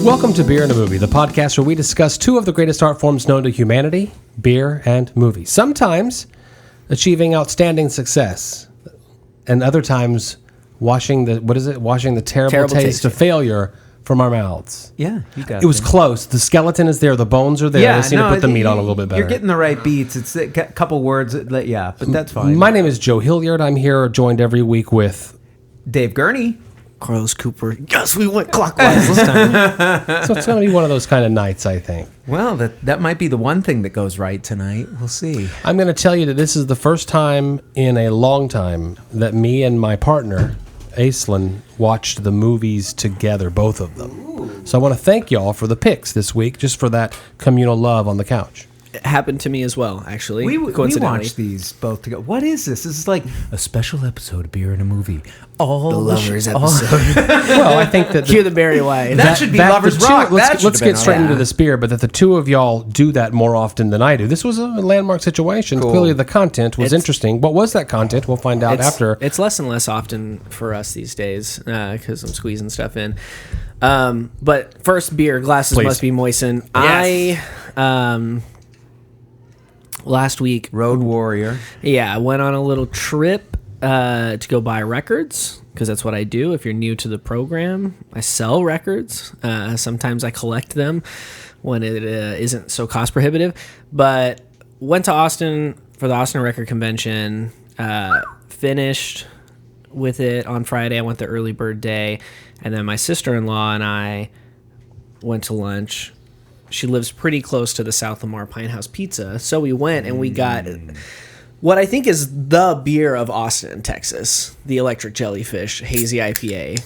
Welcome to Beer and a Movie, the podcast where we discuss two of the greatest art forms known to humanity, beer and movie. Sometimes achieving outstanding success, and other times washing the terrible taste of failure from our mouths. Yeah, you got it. Was close. The skeleton is there. The bones are there. Yeah, I just need to put the meat on a little bit better. You're getting the right beats. It's a couple words. But that's fine. My name is Joe Hilliard. I'm here joined every week with Dave Gurney. Carlos Cooper. Yes, we went clockwise this time. So it's going to be one of those kind of nights, I think. Well, that might be the one thing that goes right tonight. We'll see. I'm going to tell you that this is the first time in a long time that me and my partner, Aislinn, watched the movies together, both of them. Ooh. So I want to thank y'all for the picks this week, just for that communal love on the couch. It happened to me as well, actually. We watched these both together. What is this? This is like a special episode of Beer and a Movie. All the Lovers episode. Well, I think that... Cue the Barry White. That should be Lovers Rock. Let's get straight into this beer, but that the two of y'all do that more often than I do. This was a landmark situation. Cool. Clearly the content was interesting. What was that content? We'll find out after. It's less and less often for us these days because I'm squeezing stuff in. But first, beer. Glasses must be moistened. Yes. Last week, Road Warrior. Yeah, I went on a little trip to go buy records because that's what I do. If you're new to the program, I sell records. Sometimes I collect them when it isn't so cost prohibitive. But went to Austin for the Austin Record Convention. Finished with it on Friday. I went the early bird day, and then my sister-in-law and I went to lunch. She lives pretty close to the South Lamar Pine House Pizza. So we went and we got what I think is the beer of Austin, Texas, the Electric Jellyfish Hazy IPA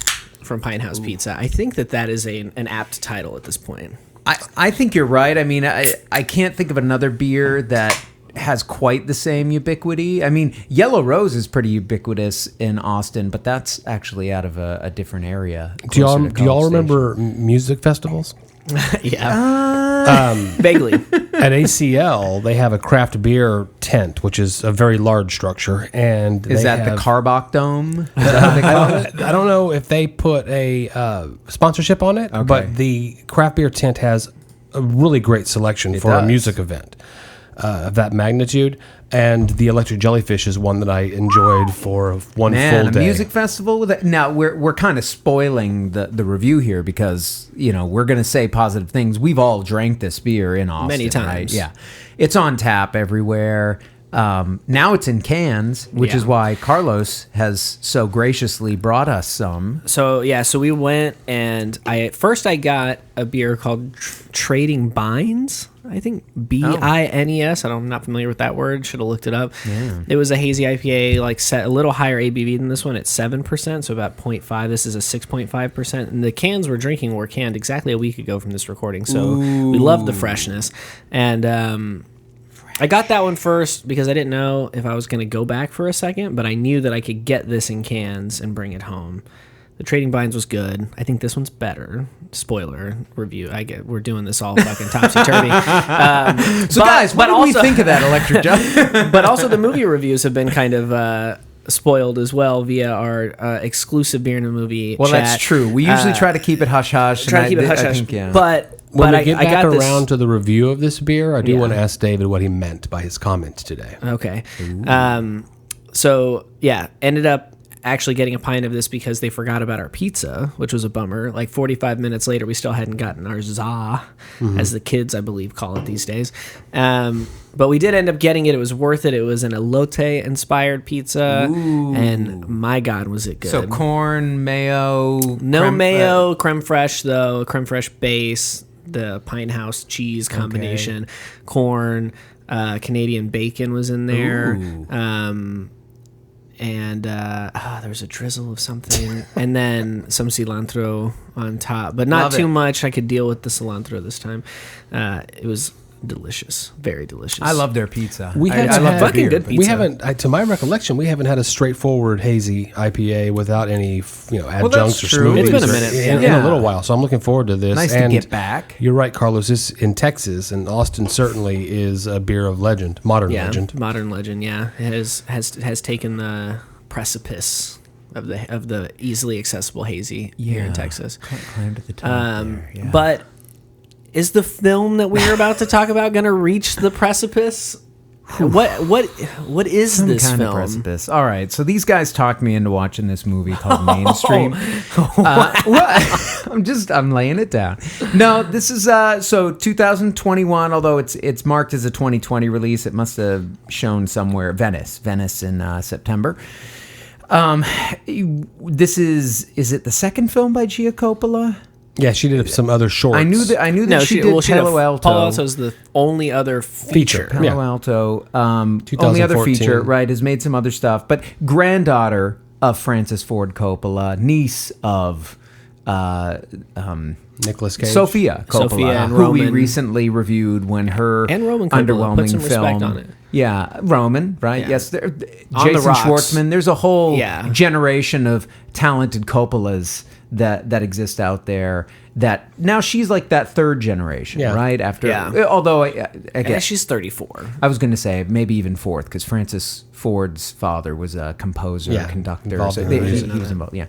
from Pine House Pizza. I think that is an apt title at this point. I think you're right. I mean, I can't think of another beer that has quite the same ubiquity. I mean, Yellow Rose is pretty ubiquitous in Austin, but that's actually out of a different area. Do y'all remember music festivals? Yeah. Vaguely. At ACL, they have a craft beer tent, which is a very large structure. And is that the Carbach Dome? Is that what they call it? I don't know if they put a sponsorship on it, but the craft beer tent has a really great selection for a music event of that magnitude. And the Electric Jellyfish is one that I enjoyed for one full day. A music festival with it. Now we're kind of spoiling the review here because we're going to say positive things. We've all drank this beer in Austin many times. Right? Yeah, it's on tap everywhere. Now it's in cans, which is why Carlos has so graciously brought us some. So we went and I got a beer called Trading Binds. I think BINES. I'm not familiar with that word. Should have looked it up. Yeah. It was a hazy IPA, set a little higher ABV than this one. It's 7%, so about 0.5. This is a 6.5%. And the cans we're drinking were canned exactly a week ago from this recording. So we love the freshness. And I got that one first because I didn't know if I was going to go back for a second, but I knew that I could get this in cans and bring it home. The Trading Binds was good. I think this one's better. Spoiler review. We're doing this all fucking topsy-turvy. Guys, what do we think of that Electric Jellyfish? But also the movie reviews have been kind of spoiled as well via our exclusive Beer in a Movie chat. That's true. We usually try to keep it hush-hush. But when we get back around to the review of this beer, I do want to ask David what he meant by his comments today. Okay. Ended up actually getting a pint of this because they forgot about our pizza, which was a bummer. 45 minutes later, we still hadn't gotten our za, as the kids, I believe, call it these days. But we did end up getting it. It was worth it. It was an elote-inspired pizza, and my God, was it good. So corn, mayo... No mayo, creme fraiche, though. Creme fraiche base, the Pine House cheese combination, corn, Canadian bacon was in there. And there was a drizzle of something, and then some cilantro on top, but not too much. I could deal with the cilantro this time. It was delicious, very delicious. I love their pizza. I love fucking good pizza. We haven't, to my recollection, we haven't had a straightforward hazy IPA without any adjuncts or smoothies. It's been a minute in a little while, so I'm looking forward to this. Nice to get back. You're right, Carlos. This in Texas, and Austin certainly is a beer of legend, modern legend. Modern legend. Yeah, it has taken the precipice of the easily accessible hazy here in Texas. Climb to the top there, yeah. But is the film that we're about to talk about going to reach the precipice? What is Some this kind film? of precipice. All right, so these guys talked me into watching this movie called Mainstream. I'm laying it down. No, this is so 2021. Although it's marked as a 2020 release, it must have shown somewhere Venice in September. This is it the second film by Gia Coppola? Yeah, she did some other shorts. I knew that she did Palo Alto. Palo Alto is the only other feature. Palo Alto, only other feature, right, has made some other stuff. But granddaughter of Francis Ford Coppola, niece of Nicolas Cage. Sophia Coppola, Sophia and who we Roman. recently reviewed when her And Roman Coppola. underwhelming Put some film. respect on it. Yeah, Roman, right? Yeah. Yes, On Jason the rocks. Schwartzman. There's a whole Yeah. generation of talented Coppolas that exist out there. That now she's like that third generation, Yeah. right? After, Yeah. although I Yeah, guess she's 34. I was going to say maybe even fourth because Francis Ford's father was a composer, Yeah, conductor. involved So in he the was involved. Yeah.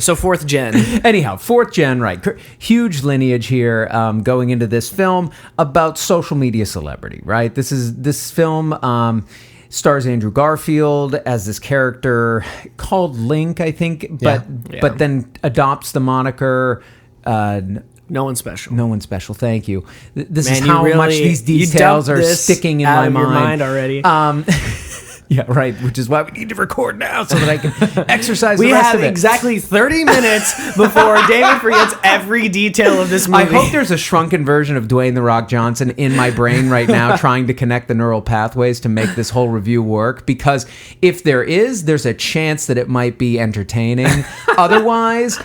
So fourth gen. Anyhow, fourth gen, right? Huge lineage here going into this film about social media celebrity, right? This film stars Andrew Garfield as this character called Link, I think, but then adopts the moniker. No one special. No one special. Thank you. This Man, is you how really- much these you details dumped are this sticking in out my of your mind. mind already. Yeah, right. Which is why we need to record now so that I can exercise We the rest have of it. exactly 30 minutes before David forgets every detail of this movie. I hope there's a shrunken version of Dwayne The Rock Johnson in my brain right now trying to connect the neural pathways to make this whole review work, because if there is, there's a chance that it might be entertaining. Otherwise,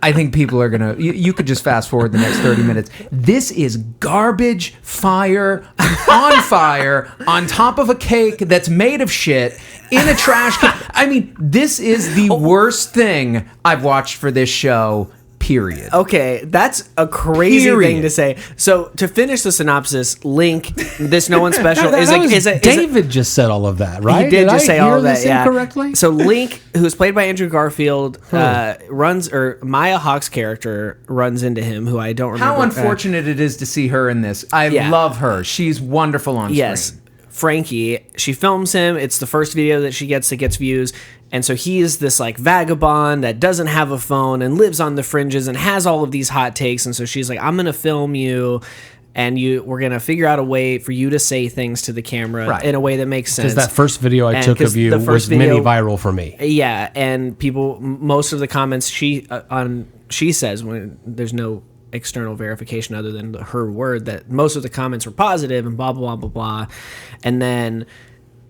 I think people are going to... You could just fast forward the next 30 minutes. This is garbage fire, on fire, on top of a cake that's made of shit, in a trash can. I mean, this is the worst thing I've watched for this show, period. Okay, that's a crazy Period. thing to say. So to finish the synopsis, Link, this no one special That was is a David just said all of that, right? He did just I say hear all of that. this Yeah. incorrectly? So Link, who's played by Andrew Garfield, Maya Hawke's character runs into him, who I don't remember. How unfortunate it is to see her in this. I Yeah. love her. She's wonderful on Yes, screen. Frankie. She films him. It's the first video that she gets that gets views. And so he is this like vagabond that doesn't have a phone and lives on the fringes and has all of these hot takes. And so she's like, I'm going to film you, and we're going to figure out a way for you to say things to the camera Right. in a way that makes sense. Because that first video I And took 'cause of you the was first mini video- viral for me. Yeah, and most of the comments she says, when there's no external verification other than her word, that most of the comments were positive and blah blah blah blah blah, and then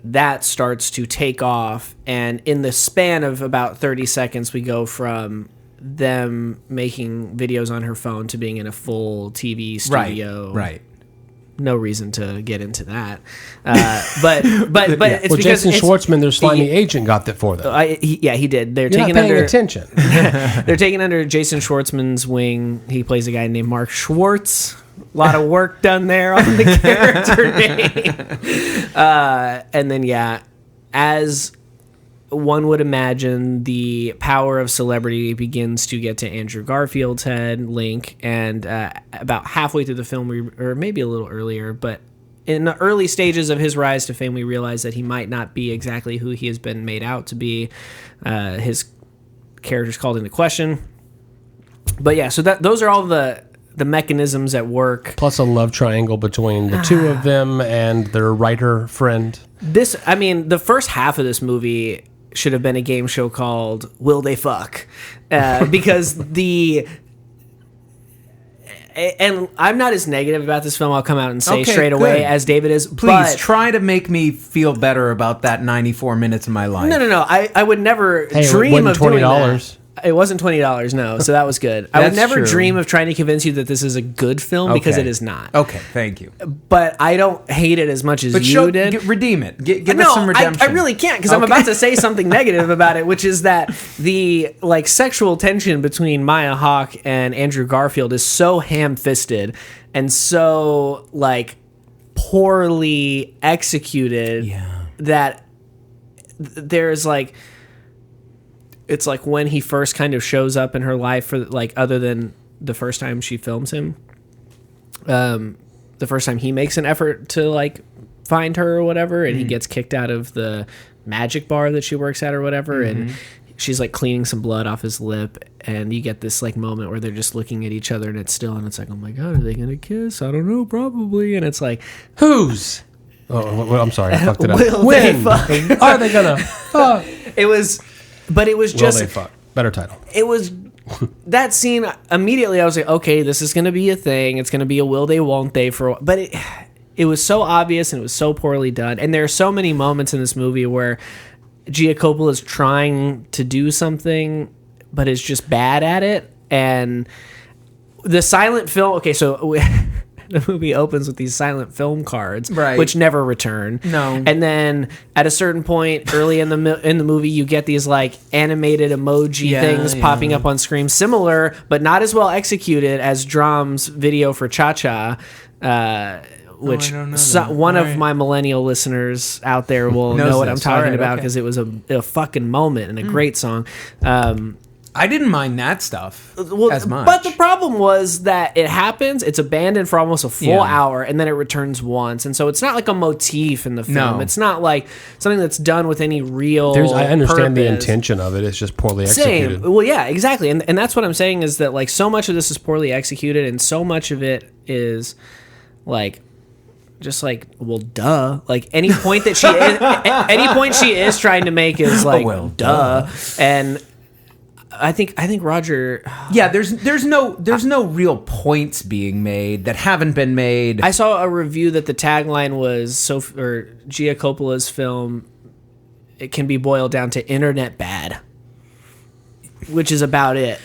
that starts to take off, and in the span of about 30 seconds we go from them making videos on her phone to being in a full TV studio. Right. No reason to get into that, but it's Well, because Jason it's- Schwartzman, their slimy agent, got that for them. he did. They're You're not taking paying under attention. they're taking under Jason Schwartzman's wing. He plays a guy named Mark Schwartz. A lot of work done there on the character name. And then, yeah, as one would imagine, the power of celebrity begins to get to Andrew Garfield's head, Link, and about halfway through the film, or maybe a little earlier, but in the early stages of his rise to fame, we realize that he might not be exactly who he has been made out to be. His character's called into question. But yeah, so those are all the mechanisms at work. Plus a love triangle between the two of them and their writer friend. The first half of this movie should have been a game show called Will They Fuck? Because and I'm not as negative about this film, I'll come out and say Okay, straight away, good. as David is. Please but try to make me feel better about that 94 minutes of my life. No. I would never Hey, it dream wasn't of doing $20. that. It wasn't $20, no. So that was good. I would That's never true. dream of trying to convince you that this is a good film, because Okay. it is not. Okay, thank you. But I don't hate it as much as But you did. redeem it. Give No, us some redemption. I really can't, because I'm Okay. about to say something negative about it, which is that the sexual tension between Maya Hawke and Andrew Garfield is so ham-fisted and so poorly executed Yeah. that there's it's like when he first kind of shows up in her life for like other than the first time she films him. The first time he makes an effort to like find her or whatever, and he gets kicked out of the magic bar that she works at or whatever, and she's like cleaning some blood off his lip, and you get this like moment where they're just looking at each other and it's still, and it's like, oh my god, are they gonna kiss? I don't know, probably. And it's like, Who's? Oh, well, I'm sorry, I fucked it up. will When they fuck? are they gonna fuck? It was, but it was Will just they fuck? Better title. it was that scene. Immediately I was like, okay, this is gonna be a thing, it's gonna be a will they won't they for, but it was so obvious and it was so poorly done, and there are so many moments in this movie where Gia Coppola is trying to do something but is just bad at it. And the silent film, okay, so the movie opens with these silent film cards, Right. which never return. No. And then at a certain point early in the movie, you get these like animated emoji things popping up on screen, similar but not as well executed as Drum's video for Cha Cha. Which I don't know one that. of my millennial listeners out there will Knows know what this. I'm talking All right, about, okay. because it was a fucking moment and a great song. I didn't mind that stuff as much. But the problem was that it happens, it's abandoned for almost a full Yeah. hour, and then it returns once. And so it's not like a motif in the film. No. It's not like something that's done with any real I understand the purpose. intention of it. It's just poorly executed. Same. Well, yeah, exactly. And that's what I'm saying, is that like so much of this is poorly executed, and so much of it is like just like, well, duh. Like any point that any point she is trying to make is like, well, duh. And I think Roger. yeah, there's no real points being made that haven't been made. I saw a review that the tagline was Gia Coppola's film, it can be boiled down to internet bad, which is about it.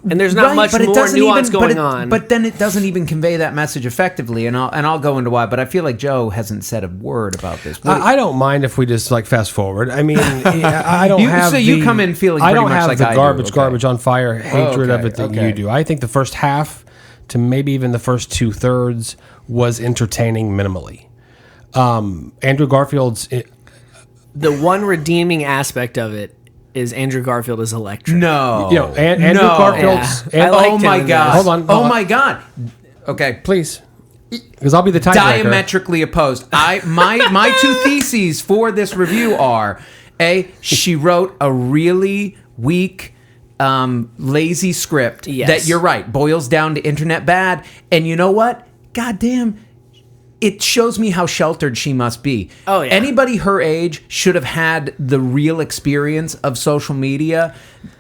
And there's not much but it more doesn't nuance even, going on. But then it doesn't even convey that message effectively, and I'll go into why. But I feel like Joe hasn't said a word about this. I don't mind if we just like fast forward. I mean, I don't You- have. so you come in feeling I pretty don't much have like the I do, garbage, okay. garbage on fire hatred of Okay, it that okay. you do. I think the first half to maybe even the first 2/3 was entertaining minimally. Andrew Garfield's. the one redeeming aspect of it is Andrew Garfield is electric. No, You know, Andrew no. Garfield's. Yeah. I liked Oh him my in god! this. Hold on, Oh hold on. my god! Okay, Please, because I'll be the tiebreaker. diametrically opposed. My two theses for this review are: A, she wrote a really weak, lazy script Yes. that, you're right, boils down to internet bad. And you know what? Goddamn, it shows me how sheltered she must be. Oh, yeah. Anybody her age should have had the real experience of social media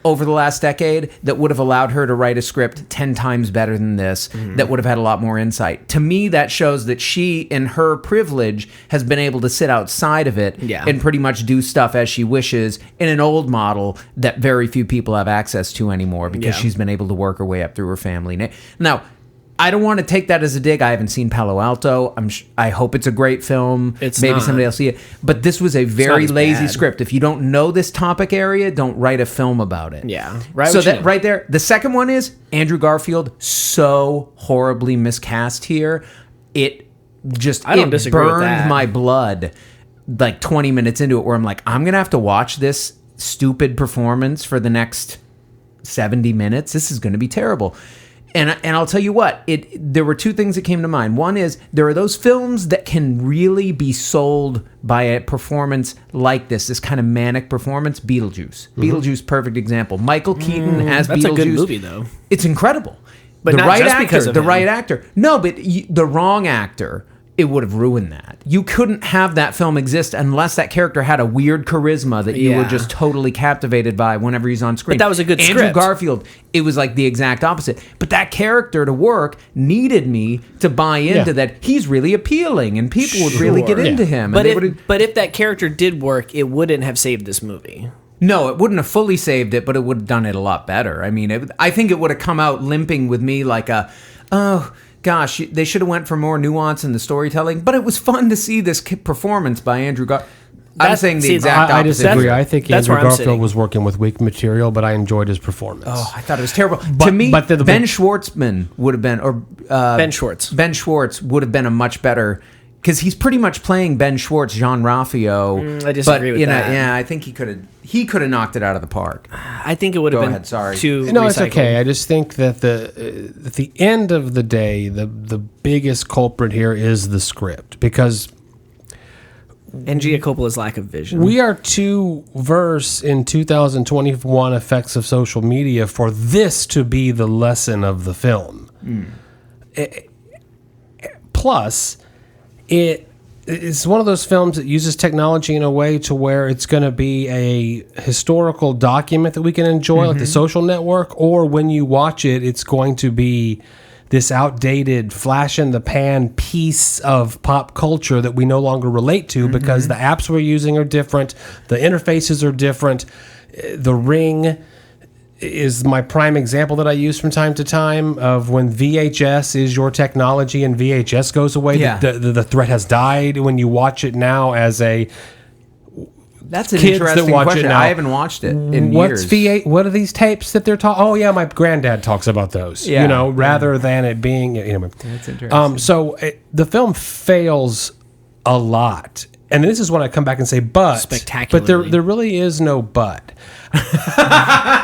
over the last decade that would have allowed her to write a script 10 times better than this, that would have had a lot more insight. To me, that shows that she, in her privilege, has been able to sit outside of it Yeah. and pretty much do stuff as she wishes in an old model that very few people have access to anymore, because Yeah. she's been able to work her way up through her family. Now, I don't want to take that as a dig. I haven't seen Palo Alto. I hope it's a great film. It's Maybe not. somebody else see it. But this was a very as lazy bad. script. If you don't know this topic area, don't write a film about it. Yeah. Right. So that right there. The second one is Andrew Garfield, so horribly miscast here. It just I don't it disagree with burned that. my blood like 20 minutes into it, where I'm like, I'm gonna have to watch this stupid performance for the next 70 minutes. This is gonna be terrible. And I'll tell you what, there were two things that came to mind. One is, there are those films that can really be sold by a performance like this kind of manic performance. Beetlejuice. Beetlejuice, perfect example. Michael Keaton as that's Beetlejuice. a good movie, though. It's incredible. But the not right just actor, because of the him. right actor. No, but the wrong actor, it would have ruined that. You couldn't have that film exist unless that character had a weird charisma that you were Yeah. just totally captivated by whenever he's on screen. But that was a good Andrew script. Garfield, it was like the exact opposite. But that character to work needed me to buy into Yeah. that he's really appealing and people would really get Sure. into Yeah. him. But and they would've- if that character did work, it wouldn't have saved this movie. No, it wouldn't have fully saved it, but it would have done it a lot better. I mean, I think it would have come out limping with me like oh, gosh, they should have went for more nuance in the storytelling. But it was fun to see this performance by Andrew Garfield. I'm That's- saying the see, exact I opposite. disagree. I think that's Andrew where I'm Garfield sitting. was working with weak material, but I enjoyed his performance. Oh, I thought it was terrible. But- to me, but the- Ben Schwartzman would have been, or Ben Schwartz. Ben Schwartz would have been a much better because he's pretty much playing Ben Schwartz, Jean Ralphio. I disagree with that. Yeah, I think he could have knocked it out of the park. I think it would have Go been ahead, sorry. too No, it's recycled. okay. I just think that at the end of the day, the biggest culprit here is the script, because And Gia Coppola's lack of vision. we are too versed in 2021 effects of social media for this to be the lesson of the film. Plus, it's one of those films that uses technology in a way to where it's going to be a historical document that we can enjoy, like The Social Network, or when you watch it, it's going to be this outdated flash in the pan piece of pop culture that we no longer relate to because the apps we're using are different, the interfaces are different. The Ring is my prime example that I use from time to time of when VHS is your technology and VHS goes away. Yeah. The threat has died. When you watch it now as a That's an kids that interesting watch it question. now. I haven't watched it in what's years. V8? What are these tapes that they're talking? Oh yeah, my granddad talks about those. Yeah. You know, rather than it being. That's interesting. So the film fails a lot, and this is when I come back and say, but Spectacularly. there really is no but.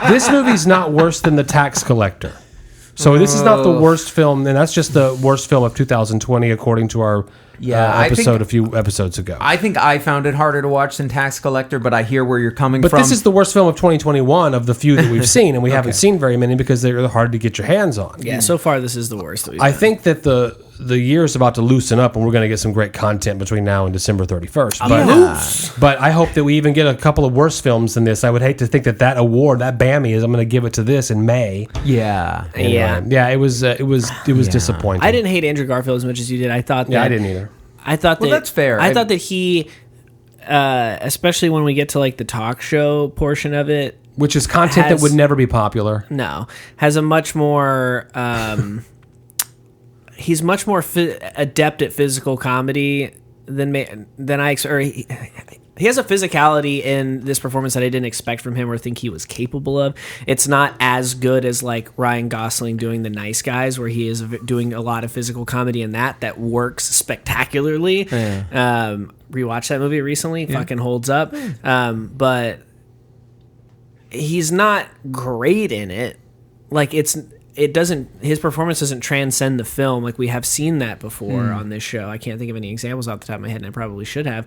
This movie's not worse than The Tax Collector. So this is not the worst film, and that's just the worst film of 2020, according to our I think- episode a few episodes ago. I think I found it harder to watch than Tax Collector, but I hear where you're coming But from. this is the worst film of 2021 of the few that we've seen, and we haven't seen very many because they're hard to get your hands on. Yeah, so far this is the worst. That we've I done. think that the year is about to loosen up, and we're going to get some great content between now and December 31st. But I hope that we even get a couple of worse films than this. I would hate to think that award, that Bammy, is I'm going to give it to this in May. yeah. Yeah. It was disappointing. I didn't hate Andrew Garfield as much as you did. I thought that. Yeah, I didn't either. I thought Well, that that's fair. I thought that he, especially when we get to like the talk show portion of it, Which is content that Has- would never be popular. has a much more. He's much more adept at physical comedy than he has a physicality in this performance that I didn't expect from him or think he was capable of. It's not as good as like Ryan Gosling doing The Nice Guys, where he is doing a lot of physical comedy in that works spectacularly. Rewatched that movie recently, fucking holds up. But he's not great in it. Like his performance doesn't transcend the film. Like we have seen that before on this show. I can't think of any examples off the top of my head, and I probably should have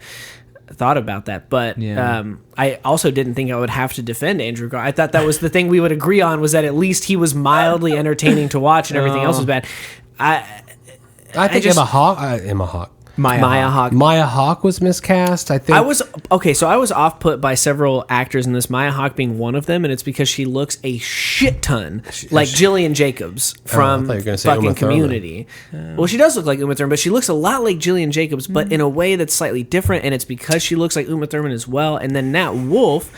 thought about that. But I also didn't think I would have to defend Andrew Garfield. I thought that was the thing we would agree on, was that at least he was mildly entertaining to watch and everything else was bad. I think just- Maya Hawke was miscast. I think I was off put by several actors in this, Maya Hawke being one of them, and it's because she looks a shit ton like Gillian Jacobs from thought you were gonna say fucking Uma Thurman. Community. Well, she does look like Uma Thurman, but she looks a lot like Gillian Jacobs, but in a way that's slightly different, and it's because she looks like Uma Thurman as well. And then Nat Wolff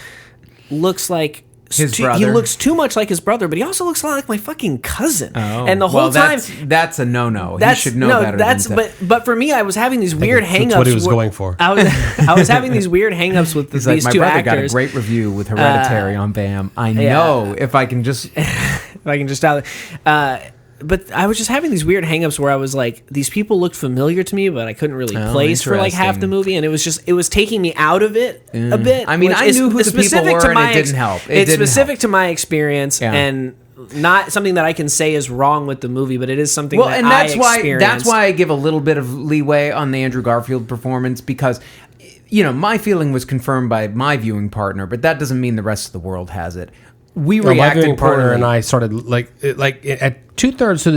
looks like His he brother. looks too much like his brother, but he also looks a lot like my fucking cousin. And the whole well, time. that's a no-no. He should know better than to. But for me, I was having these weird that's hangups. what he was where- going for. I was having these weird hangups with He's like, these my two brother actors. got a great review with Hereditary on BAM. I know if I can just. If I can just but I was just having these weird hangups where I was like, these people looked familiar to me, but I couldn't really place for like half the interesting. movie, and it was taking me out of it a bit. I mean, which I is- knew who is the people specific were, to and my it didn't help. It It's didn't specific help. to my experience, Yeah. and not something that I can say is wrong with the movie, but it is something Well, that and I that's experienced. why I give a little bit of leeway on the Andrew Garfield performance, because my feeling was confirmed by my viewing partner, but that doesn't mean the rest of the world has it. We my reacted viewing partner poorly. and I started at 2/3 of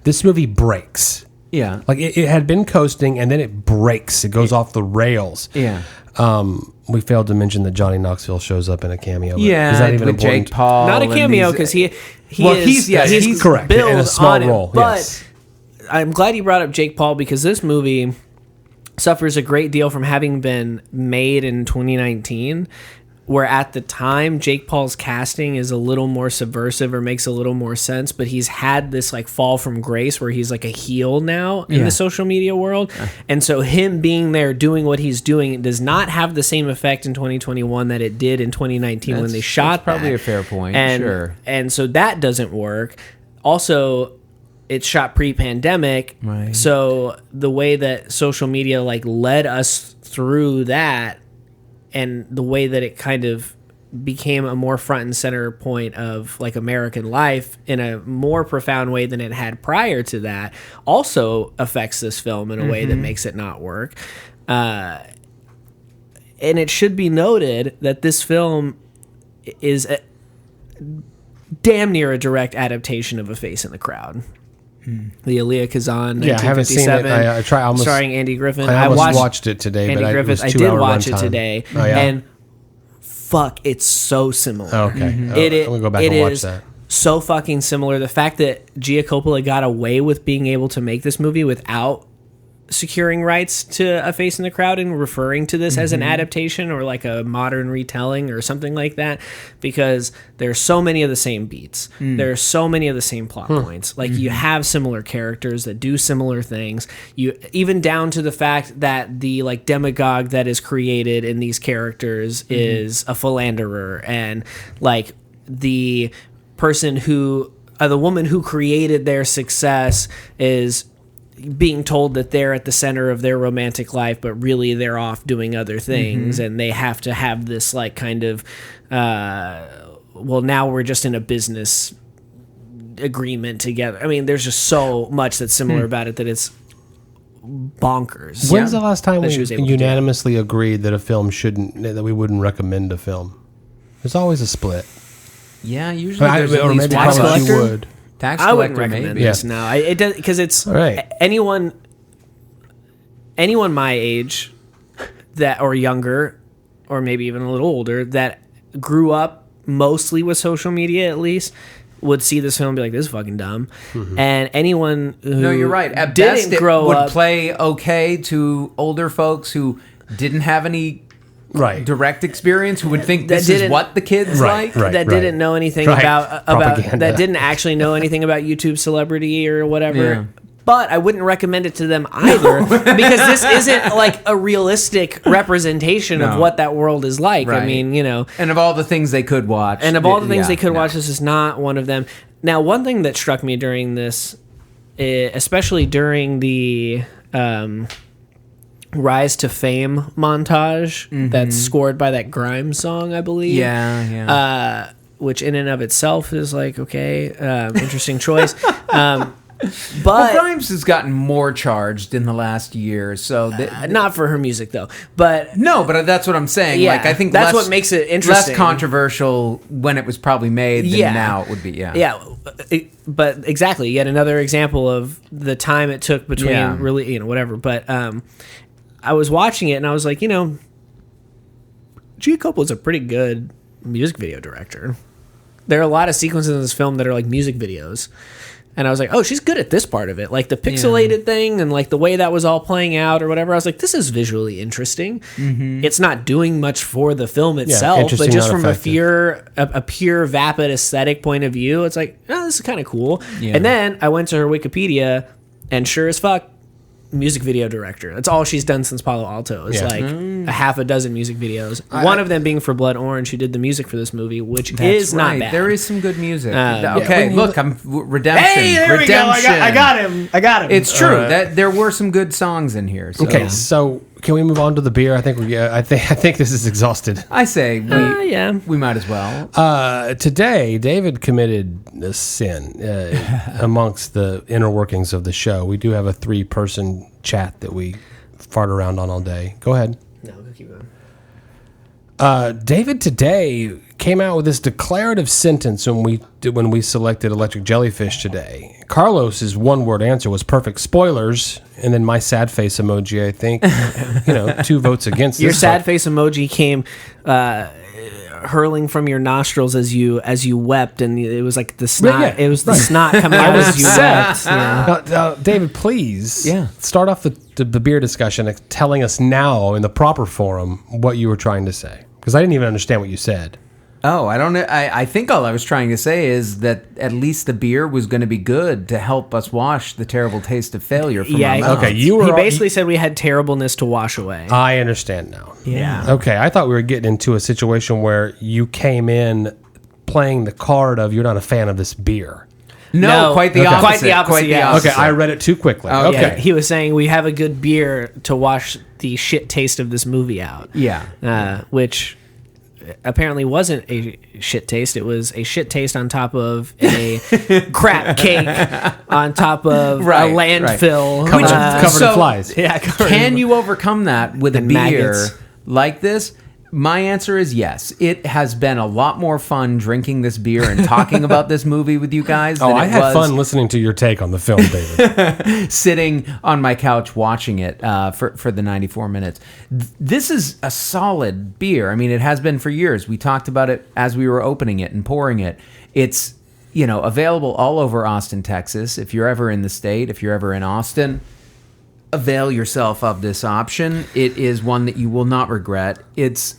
this movie breaks. Yeah. Like it had been coasting, and then it breaks. It goes off the rails. Yeah. We failed to mention that Johnny Knoxville shows up in a cameo. But Yeah, is that even with important? Jake Paul. not a and cameo these- because he Well, is he's correct, billed in a small on it, role, but yes. I'm glad you brought up Jake Paul, because this movie suffers a great deal from having been made in 2019, where at the time Jake Paul's casting is a little more subversive or makes a little more sense, but he's had this like fall from grace where he's like a heel now in Yeah. the social media world. And so him being there doing what he's doing does not have the same effect in 2021 that it did in 2019 when That's- they shot that's probably that. a fair point, And, sure. and so that doesn't work. Also, it's shot pre-pandemic. Right. So the way that social media like led us through that, and the way that it kind of became a more front and center point of like American life in a more profound way than it had prior to that, also affects this film in a way that makes it not work. And it should be noted that this film is damn near a direct adaptation of A Face in the Crowd. The Elia Kazan 1957, Yeah, I haven't seen it. I try almost starring Andy Griffith. I almost watched it today, Andy but Griffith. it I was did 2 hour watch it runtime. today, Oh, yeah? and fuck, it's so similar. Okay. I'm gonna go back and watch that. So fucking similar. The fact that Gia Coppola got away with being able to make this movie without securing rights to A Face in the Crowd and referring to this as an adaptation or like a modern retelling or something like that, because there's so many of the same beats. There's so many of the same plot points. Like you have similar characters that do similar things. You even down to the fact that the like demagogue that is created in these characters is a philanderer, and like the person who the woman who created their success is being told that they're at the center of their romantic life, but really they're off doing other things, and they have to have this like kind of well, now we're just in a business agreement together. I mean, there's just so much that's similar about it that it's bonkers. When's the last time That we she was able to do that. unanimously agreed that a film that we wouldn't recommend a film? There's always a split. Yeah, usually there's at or least maybe one. Tax probably you Collector? would. Tax I wouldn't Collector, recommend maybe. this now. It does, because it's All right. anyone my age that or younger, or maybe even a little older, that grew up mostly with social media at least, would see this film and be like, this is fucking dumb. And anyone who No, you're right. At didn't best, it grow would up play okay to older folks who didn't have any Right. direct experience, who would think That this is didn't- what the kids Right, like. right. that didn't know anything Right. about Propaganda. that didn't actually know anything about YouTube celebrity or whatever. Yeah. But I wouldn't recommend it to them either because this isn't like a realistic representation of No. what that world is like. I Right. mean, And of all the things they could watch. and of all the things yeah, they could no. watch, this is not one of them. Now, one thing that struck me during this, especially during the Rise to Fame montage that's scored by that Grimes song, I believe. Yeah, yeah. Which in and of itself is like, okay, interesting choice. Well, But Grimes has gotten more charged in the last year, so not for her music though. But no, but that's what I'm saying. Yeah, like I think that's less, what makes it interesting. less controversial when it was probably made than Yeah. now it would be. Yeah, yeah, but exactly, yet another example of the time it took between Yeah. really, whatever. But I was watching it and I was like, Gia Coppola's a pretty good music video director. There are a lot of sequences in this film that are like music videos. And I was like, oh, she's good at this part of it. Like the pixelated thing and like the way that was all playing out or whatever. I was like, this is visually interesting. It's not doing much for the film itself, but interesting, just not from effective. a pure vapid aesthetic point of view, it's like, oh, this is kind of cool. Yeah. And then I went to her Wikipedia and sure as fuck, music video director. That's all she's done since Palo Alto. It's Yeah. like a half a dozen music videos. One of them being for Blood Orange, who did the music for this movie, which is not bad. There is some good music. Yeah, Okay, when you look, I'm redemption. Hey, there we go. redemption. I got him. It's true that there were some good songs in here. So. Okay, so can we move on to the beer? I think I think this is exhausted. I say yeah. we might as well. Today, David committed a sin amongst the inner workings of the show. We do have a 3-person chat that we fart around on all day. Go ahead. No, keep going. David today came out with this declarative sentence when we selected Electric Jellyfish today. Carlos's one-word answer was perfect spoilers, and then my sad face emoji. I think 2 votes against Your this. sad face emoji came hurling from your nostrils as you wept, and it was like the snot. Yeah, it was the snot coming out as you wept. Yeah. David, please Yeah. start off the beer discussion telling us now in the proper forum what you were trying to say, because I didn't even understand what you said. Oh, I don't know. I think all I was trying to say is that at least the beer was going to be good to help us wash the terrible taste of failure from our mouths. Okay, He you were basically said we had terribleness to wash away. I understand now. Yeah. Okay, I thought we were getting into a situation where you came in playing the card of you're not a fan of this beer. No, quite the opposite. Quite the opposite. Yeah. Okay, I read it too quickly. Oh, okay. Yeah, he was saying we have a good beer to wash the shit taste of this movie out. Yeah. Which apparently wasn't a shit taste. It was a shit taste on top of a crap cake on top of a landfill. Covered in flies. Yeah. Can you overcome that with a And beer maggots. like this? My answer is yes. It has been a lot more fun drinking this beer and talking about this movie with you guys than I it had was fun listening to your take on the film, David. sitting on my couch watching it for the 94 minutes. This is a solid beer. I mean, it has been for years. We talked about it as we were opening it and pouring it. It's, available all over Austin, Texas. If you're ever in the state, if you're ever in Austin, avail yourself of this option. It is one that you will not regret. It's,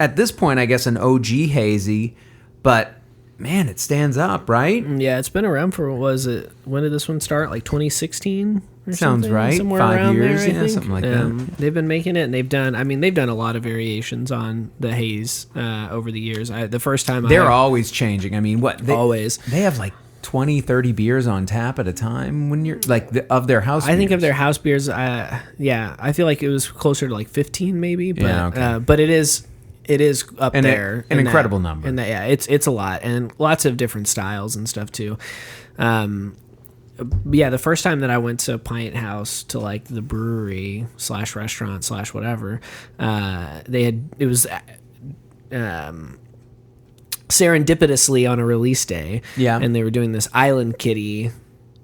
at this point, I guess, an OG hazy, but man, it stands up, right? Yeah, it's been around for, when did this one start? Like 2016 or Sounds something? right. Somewhere 5 around years, there, I yeah, think. something like that. They've been making it, and they've done a lot of variations on the haze over the years. The first time They're always changing. I mean, always. They have like 20, 30 beers on tap at a time when you're like of their house I think beers. of their house beers. I feel like it was closer to like 15 maybe, but Yeah, okay. but it is up there. An in incredible that, number. And yeah, it's a lot, and lots of different styles and stuff too. Yeah, the first time that I went to Pint House to like the brewery / restaurant / whatever, it was serendipitously on a release day. Yeah. And they were doing this Island Kitty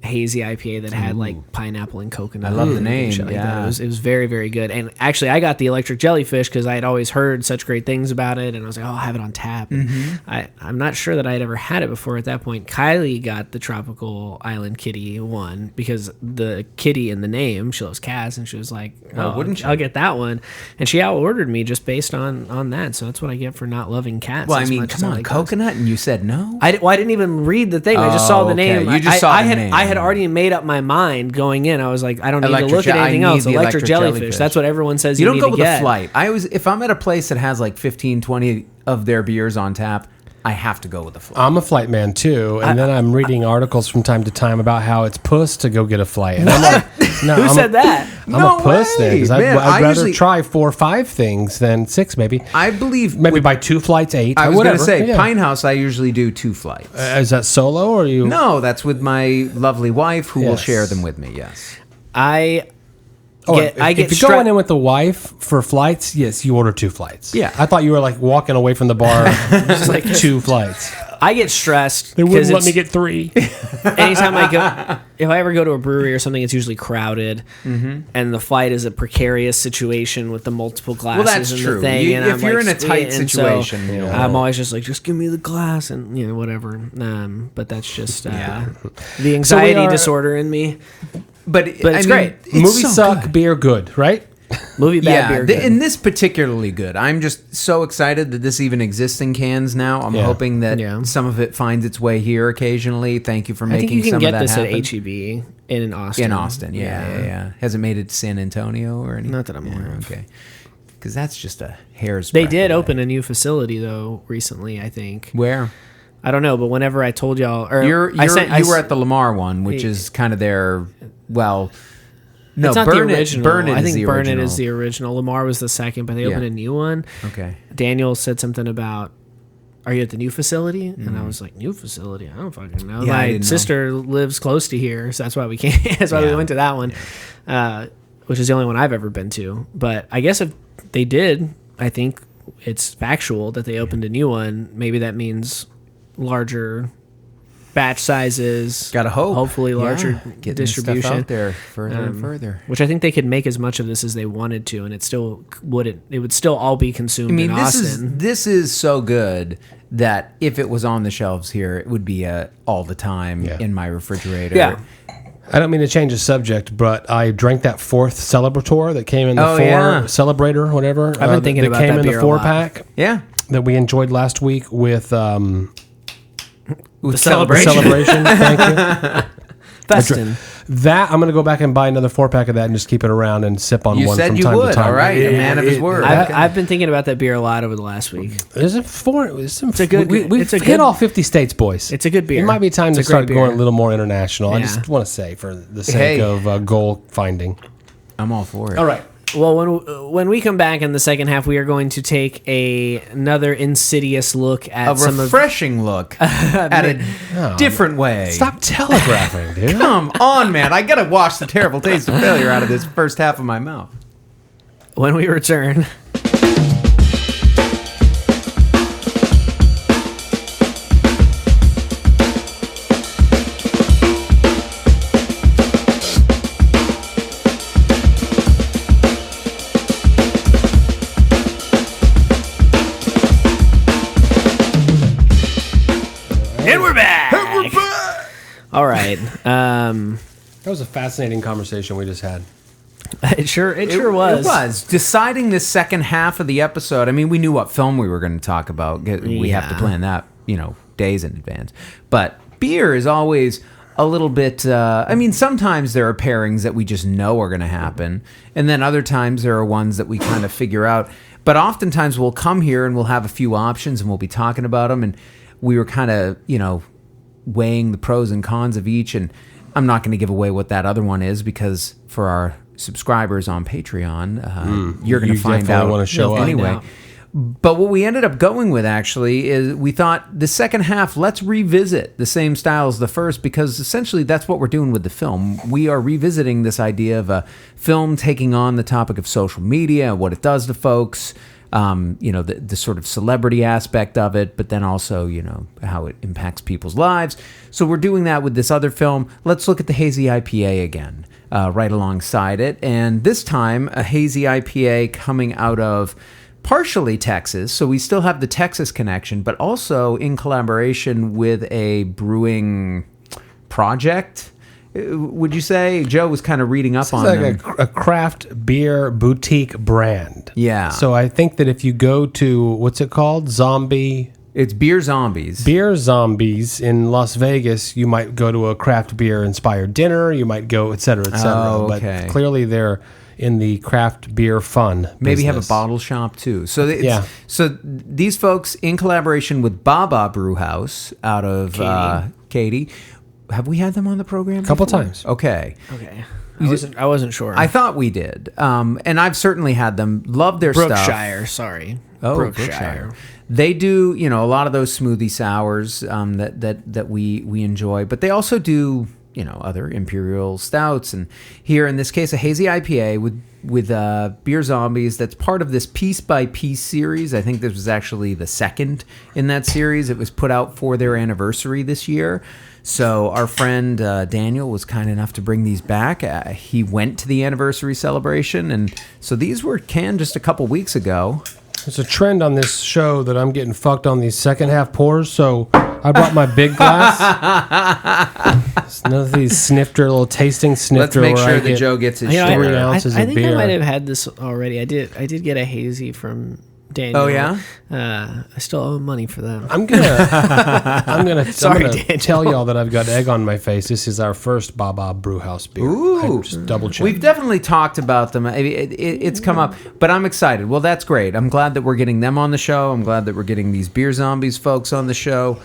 hazy IPA that had like pineapple and coconut. I love the and name, shit like yeah. that. It was very, very good. And actually, I got the electric jellyfish because I had always heard such great things about it, and I was like, oh, I'll have it on tap. Mm-hmm. I'm not sure that I had ever had it before at that point. Kylie got the tropical Island Kitty one because the kitty in the name, she loves cats, and she was like, oh, wouldn't she? I'll get that one. And she out-ordered me just based on that. So that's what I get for not loving cats. Well, I as mean, much as come on, like dogs. coconut, and you said no? I didn't even read the thing. I just saw the okay. name. You just saw the name. I had already made up my mind going in. I was like, I don't need to look at I anything need else. the Electric jellyfish. That's what everyone says You you don't need go to with get. a flight. If I'm at a place that has like 15, 20 of their beers on tap, I have to go with a flight. I'm a flight man too, and then I'm reading articles from time to time about how it's puss to go get a flight. And I'm like, no, Who said that? I'm No a puss then, way, because man. I'd I rather usually- try 4 or 5 things than 6, maybe. I believe Maybe by 2 flights, 8. I was going to say Pine House. I usually do 2 flights. Is that solo or you? No, that's with my lovely wife, who will Yes. share them with me. Yes. I Oh, get. I get if you're going in with the wife for flights, yes, you order 2 flights. Yeah. I thought you were like walking away from the bar, just like 2 flights. I get stressed. They wouldn't 'cause let me it's- get 3. Anytime I go, if I ever go to a brewery or something, it's usually crowded, and the flight is a precarious situation with the multiple glasses. that's and true. The thing, You- and if I'm you're like, in a tight and so situation, you know. I'm always just like, just give me the glass and whatever. But that's just the anxiety are- disorder in me. But it's great. It's Movies so suck, good. beer good, right? Movie bad Yeah, beer. Good. and this particularly good. I'm just so excited that this even exists in cans now. I'm Yeah. hoping that Yeah. some of it finds its way here occasionally. Thank you for I making think you can some get of that this happen. at HEB in Austin. In Austin, yeah. Hasn't made it to San Antonio or anything? Not that I'm aware of. Okay. Because that's just a hair's They breadth did away. open a new facility though recently. I think. Where? I don't know, but whenever I told y'all, or You I were at the Lamar one, which is kind of their, well, no, it's not Burn the It- original. Burn It I is think the Burn original. It is the original. Lamar was the second, but they opened Yeah. a new one. Okay. Daniel said something about, "Are you at the new facility?" And I was like, "New facility? I don't fucking know." Yeah, I My didn't know. sister lives close to here, so that's why we came. That's why we Yeah. went to that one, which is the only one I've ever been to. But I guess if they did, I think it's factual that they opened a new one. Maybe that means larger batch sizes. Gotta hope. Hopefully larger Yeah, getting this stuff distribution out there further and further. which I think they could make as much of this as they wanted to, and it still wouldn't. It would still all be consumed I mean, in Austin. this is so good that if it was on the shelves here, it would be all the time Yeah. in my refrigerator. Yeah. I don't mean to change the subject, but I drank that 4th Celebrator that came in the Oh, 4 yeah. Celebrator, whatever. I've been thinking that about came that in beer the a lot. 4-pack Yeah. that we enjoyed last week with With celebration. Celebration. Thank you. Festin. That I'm going to go back and buy another 4-pack of that and just keep it around and sip on You one said from you time would. to time. All right, a man of his word. I've been thinking about that beer a lot over the last week. There's it's a good- We've it's a hit good- all 50 states, boys. It's a good beer. It might be time It's to a start great going beer. a little more international. I Yeah. just want to say, for the sake Hey. of goal finding. I'm all for it. All right. Well, when we come back in the second half, we are going to take another insidious look at A some of refreshing look at a different way. Stop telegraphing, dude. Come on, man. I got to wash the terrible taste of failure out of this first half of my mouth. when we return. And we're back. All right. That was a fascinating conversation we just had. It sure was. It was. Deciding the second half of the episode, I mean, we knew what film we were going to talk about. We have to Yeah. plan that, days in advance. But beer is always a little bit, I mean, sometimes there are pairings that we just know are going to happen. And then other times there are ones that we kind of figure out. But oftentimes we'll come here and we'll have a few options and we'll be talking about them. And we were kind of, weighing the pros and cons of each. And I'm not going to give away what that other one is because for our subscribers on Patreon, you're going You to find definitely out wanna show up. anyway. Find out. But what we ended up going with actually is we thought the second half, let's revisit the same style as the first because essentially that's what we're doing with the film. We are revisiting this idea of a film taking on the topic of social media, what it does to folks, the sort of celebrity aspect of it, but then also, how it impacts people's lives. So we're doing that with this other film. Let's look at the Hazy IPA again, right alongside it. And this time, a Hazy IPA coming out of partially Texas. So we still have the Texas connection, but also in collaboration with a brewing project. Would you say? Joe was kind of reading up It's on like them. a craft beer boutique brand. Yeah. So I think that if you go to, what's it called? It's Beer Zombies. Beer Zombies in Las Vegas, you might go to a craft beer inspired dinner, you might go, et cetera, et cetera. Oh, okay. But clearly they're in the craft beer fun Maybe have a business. bottle shop too. So Yeah. So these folks in collaboration with Baba Brew House out of Katy. Have we had them on the program? Couple before? times. Okay. Okay. I wasn't sure. I thought we did. And I've certainly had them. Love their stuff. Brookshire, sorry. Oh, Brookshire. They do, a lot of those smoothie sours that we enjoy, but they also do, other imperial stouts, and here in this case, a hazy IPA with Beer Zombies. That's part of this Piece by Piece series. I think this was actually the second in that series. It was put out for their anniversary this year. So our friend Daniel was kind enough to bring these back. He went to the anniversary celebration, and so these were canned just a couple weeks ago. There's a trend on this show that I'm getting fucked on these second half pours, so I brought my big glass. It's none of these snifter, little tasting snifter. Let's make where sure I that get Joe gets his I, share. 3 ounces I of think I beer. might have had this already. I did get a hazy from Daniel. Oh, yeah? I still owe money for them. I'm gonna Sorry, Daniel. tell y'all that I've got egg on my face. This is our first Baba Brewhouse beer. Ooh. I just double check. We've definitely talked about them. It's come up, but I'm excited. Well, that's great. I'm glad that we're getting them on the show. I'm glad that we're getting these Beer Zombies folks on the show.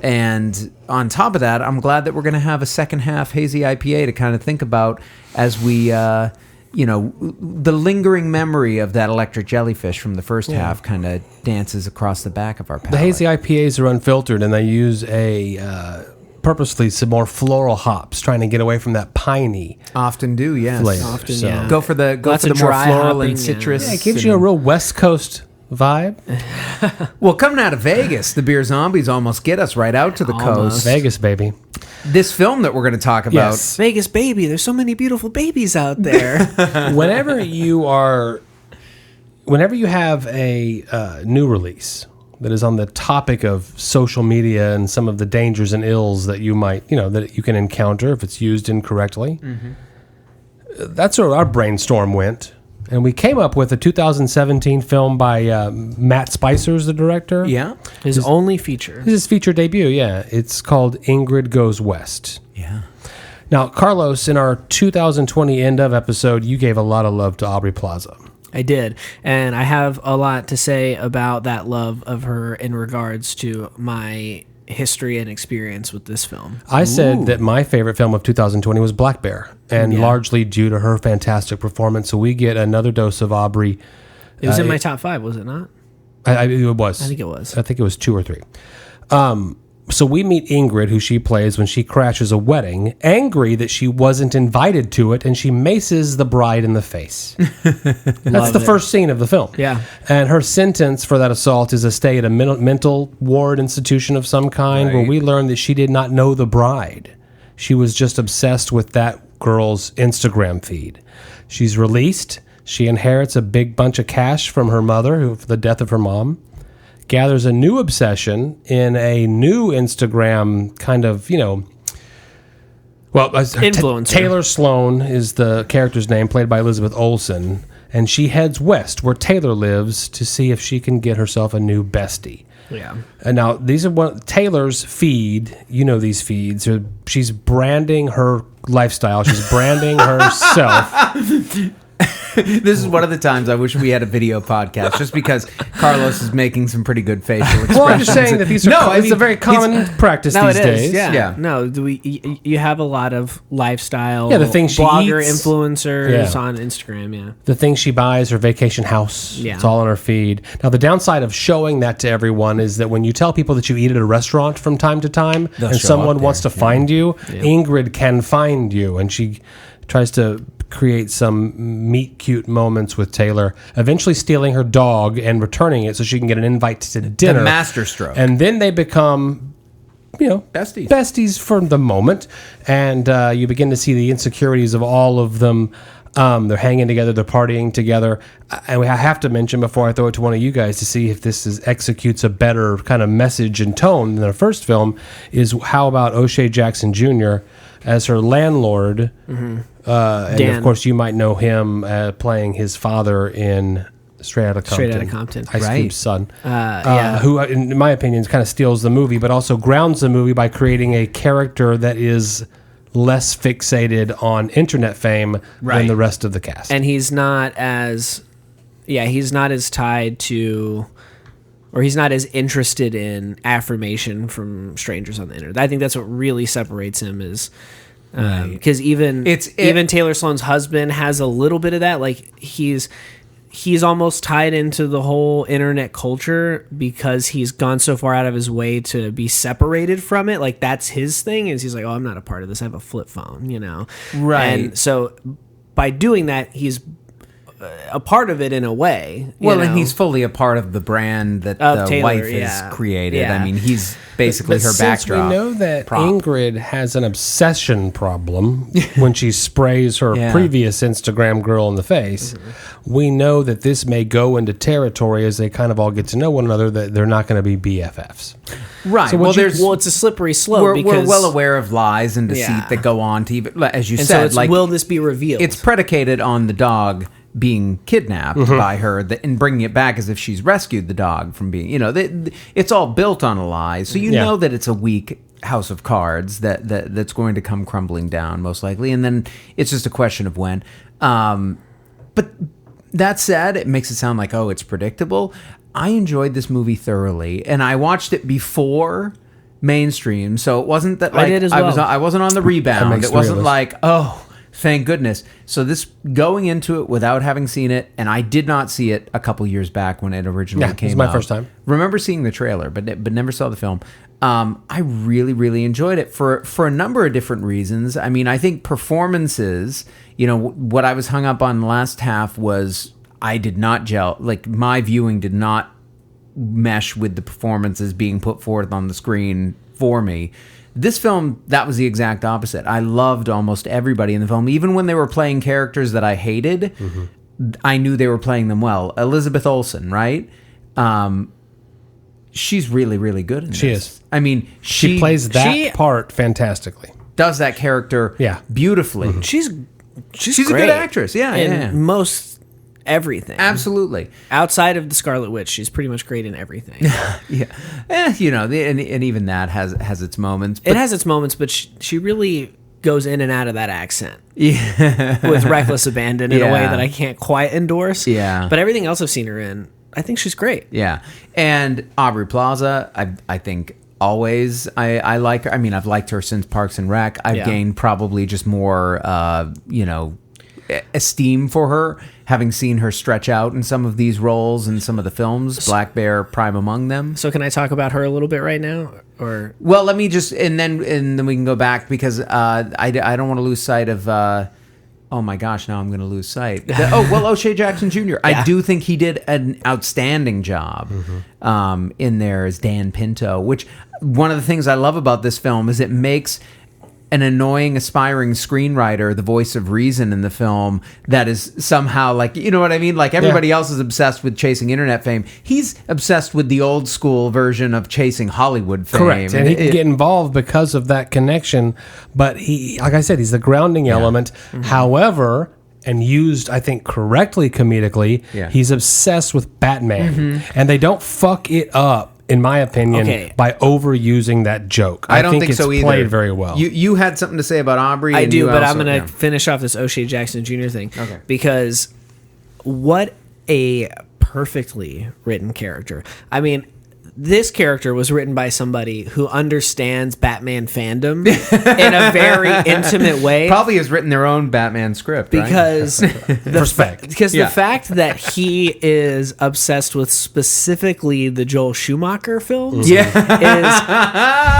And on top of that, I'm glad that we're going to have a second half hazy IPA to kind of think about as we, the lingering memory of that electric jellyfish from the first half kind of dances across the back of our palate. The hazy IPAs are unfiltered, and they use purposely some more floral hops, trying to get away from that piney Often do, yes. flavor. Often, So- yeah. Go for the Lots more of dry floral hopping, and citrus. Yeah, it gives you a real West Coast vibe. Well, coming out of Vegas, the Beer Zombies almost get us right out to the Almost. coast. Vegas, baby. This film that we're going to talk about. Yes. Vegas, baby. There's so many beautiful babies out there. Whenever you have a new release that is on the topic of social media and some of the dangers and ills that you might, that you can encounter if it's used incorrectly, that's where our brainstorm went. And we came up with a 2017 film by Matt Spicer's the director. Yeah. His only feature. This is his feature debut, yeah. It's called Ingrid Goes West. Yeah. Now, Carlos, in our 2020 end of episode, you gave a lot of love to Aubrey Plaza. I did, and I have a lot to say about that love of her in regards to my history and experience with this film. I said that my favorite film of 2020 was Black Bear, and largely due to her fantastic performance. So we get another dose of Aubrey. It was in my top 5, was it not? It was. I think it was. I think it was 2 or 3. So we meet Ingrid, who she plays when she crashes a wedding, angry that she wasn't invited to it, and she maces the bride in the face. That's the first scene of the film. Yeah. And her sentence for that assault is a stay at a mental ward institution of some kind, where we learn that she did not know the bride. She was just obsessed with that girl's Instagram feed. She's released. She inherits a big bunch of cash from her mother for the death of her mom. Gathers a new obsession in a new Instagram kind of, influencer. Taylor Sloan is the character's name, played by Elizabeth Olsen, and she heads west where Taylor lives to see if she can get herself a new bestie. Yeah. And now these are Taylor's feed. You know these feeds. She's branding her lifestyle. She's branding herself. This is one of the times I wish we had a video podcast, just because Carlos is making some pretty good facial expressions. Well, I'm just saying that these are it's a very common practice these days. Yeah. No, you have a lot of lifestyle the things she blogger, eats. influencers on Instagram, yeah. The things she buys, her vacation house, it's all on her feed. Now, the downside of showing that to everyone is that when you tell people that you eat at a restaurant from time to time, and someone wants to find you, Ingrid can find you, and she tries to create some meet-cute moments with Taylor, eventually stealing her dog and returning it so she can get an invite to dinner. The masterstroke. And then they become, besties for the moment. And you begin to see the insecurities of all of them. They're hanging together, they're partying together. And I have to mention, before I throw it to one of you guys to see if this executes a better kind of message and tone than the first film, is how about O'Shea Jackson Jr. as her landlord. And of course, you might know him playing his father in Straight Outta Compton. Ice Cube's son. Who, in my opinion, kind of steals the movie, but also grounds the movie by creating a character that is less fixated on internet fame than the rest of the cast. And he's not as tied to, or he's not as interested in affirmation from strangers on the internet. I think that's what really separates him, is because even Taylor Sloan's husband has a little bit of that. Like he's almost tied into the whole internet culture because he's gone so far out of his way to be separated from it. Like that's his thing, is he's like, oh, I'm not a part of this. I have a flip phone, Right. And so by doing that, he's a part of it in a way. And he's fully a part of the brand that the Taylor, wife has created. Yeah. I mean, he's basically her backdrop. We know that Ingrid has an obsession problem when she sprays her previous Instagram girl in the face. We know that this may go into territory as they kind of all get to know one another, that they're not going to be BFFs. Right. So it's a slippery slope. We're well aware of lies and deceit that go on to even, as you said. So will this be revealed? It's predicated on the dog being kidnapped by her and bringing it back as if she's rescued the dog from being, it's all built on a lie. So you know that it's a weak house of cards that's going to come crumbling down most likely. And then it's just a question of when. But that said, it makes it sound like, oh, it's predictable. I enjoyed this movie thoroughly, and I watched it before mainstream. So it wasn't that like I did as well. I wasn't on the rebound. It wasn't like, oh, thank goodness. So this, going into it without having seen it, and I did not see it a couple years back when it originally came out. It was my first time. Remember seeing the trailer, but never saw the film. I really, really enjoyed it for a number of different reasons. I mean, I think performances, what I was hung up on the last half was I did not gel. Like, my viewing did not mesh with the performances being put forth on the screen for me. This film, that was the exact opposite. I loved almost everybody in the film. Even when they were playing characters that I hated, I knew they were playing them well. Elizabeth Olsen, right? She's really, really good in this. She is. I mean, she plays that part fantastically. Does that character beautifully. She's a good actress. Yeah, in most everything. Absolutely. Outside of the Scarlet Witch, she's pretty much great in everything. And even that has its moments. It has its moments, but she really goes in and out of that accent Yeah. with reckless abandon in a way Yeah. that I can't quite endorse. Yeah. But everything else I've seen her in, I think she's great. Yeah. And Aubrey Plaza, I think always I like her. I mean, I've liked her since Parks and Rec. I've Yeah. gained probably just more, esteem for her, having seen her stretch out in some of these roles in some of the films, Black Bear prime among them. So can I talk about her a little bit right now? Or Well, let me just and then we can go back because I don't want to lose sight of. Oh my gosh! Now I'm going to lose sight. O'Shea Jackson Jr. I do think he did an outstanding job in there as Dan Pinto. Which one of the things I love about this film is it makes an annoying, aspiring screenwriter the voice of reason in the film that is somehow like, you know what I mean? Like everybody else is obsessed with chasing internet fame. He's obsessed with the old school version of chasing Hollywood fame. Correct. And he can get involved because of that connection. But he, like I said, he's the grounding element. However, and used, I think, correctly comedically, he's obsessed with Batman. And they don't fuck it up, in my opinion, by overusing that joke. I don't think it's so either. played very well. You had something to say about Aubrey. I and do, you but also- I'm going to finish off this O'Shea Jackson Jr. thing. Okay. Because what a perfectly written character. I mean, this character was written by somebody who understands Batman fandom in a very intimate way. Probably has written their own Batman script, right? Respect. The fact that he is obsessed with specifically the Joel Schumacher films is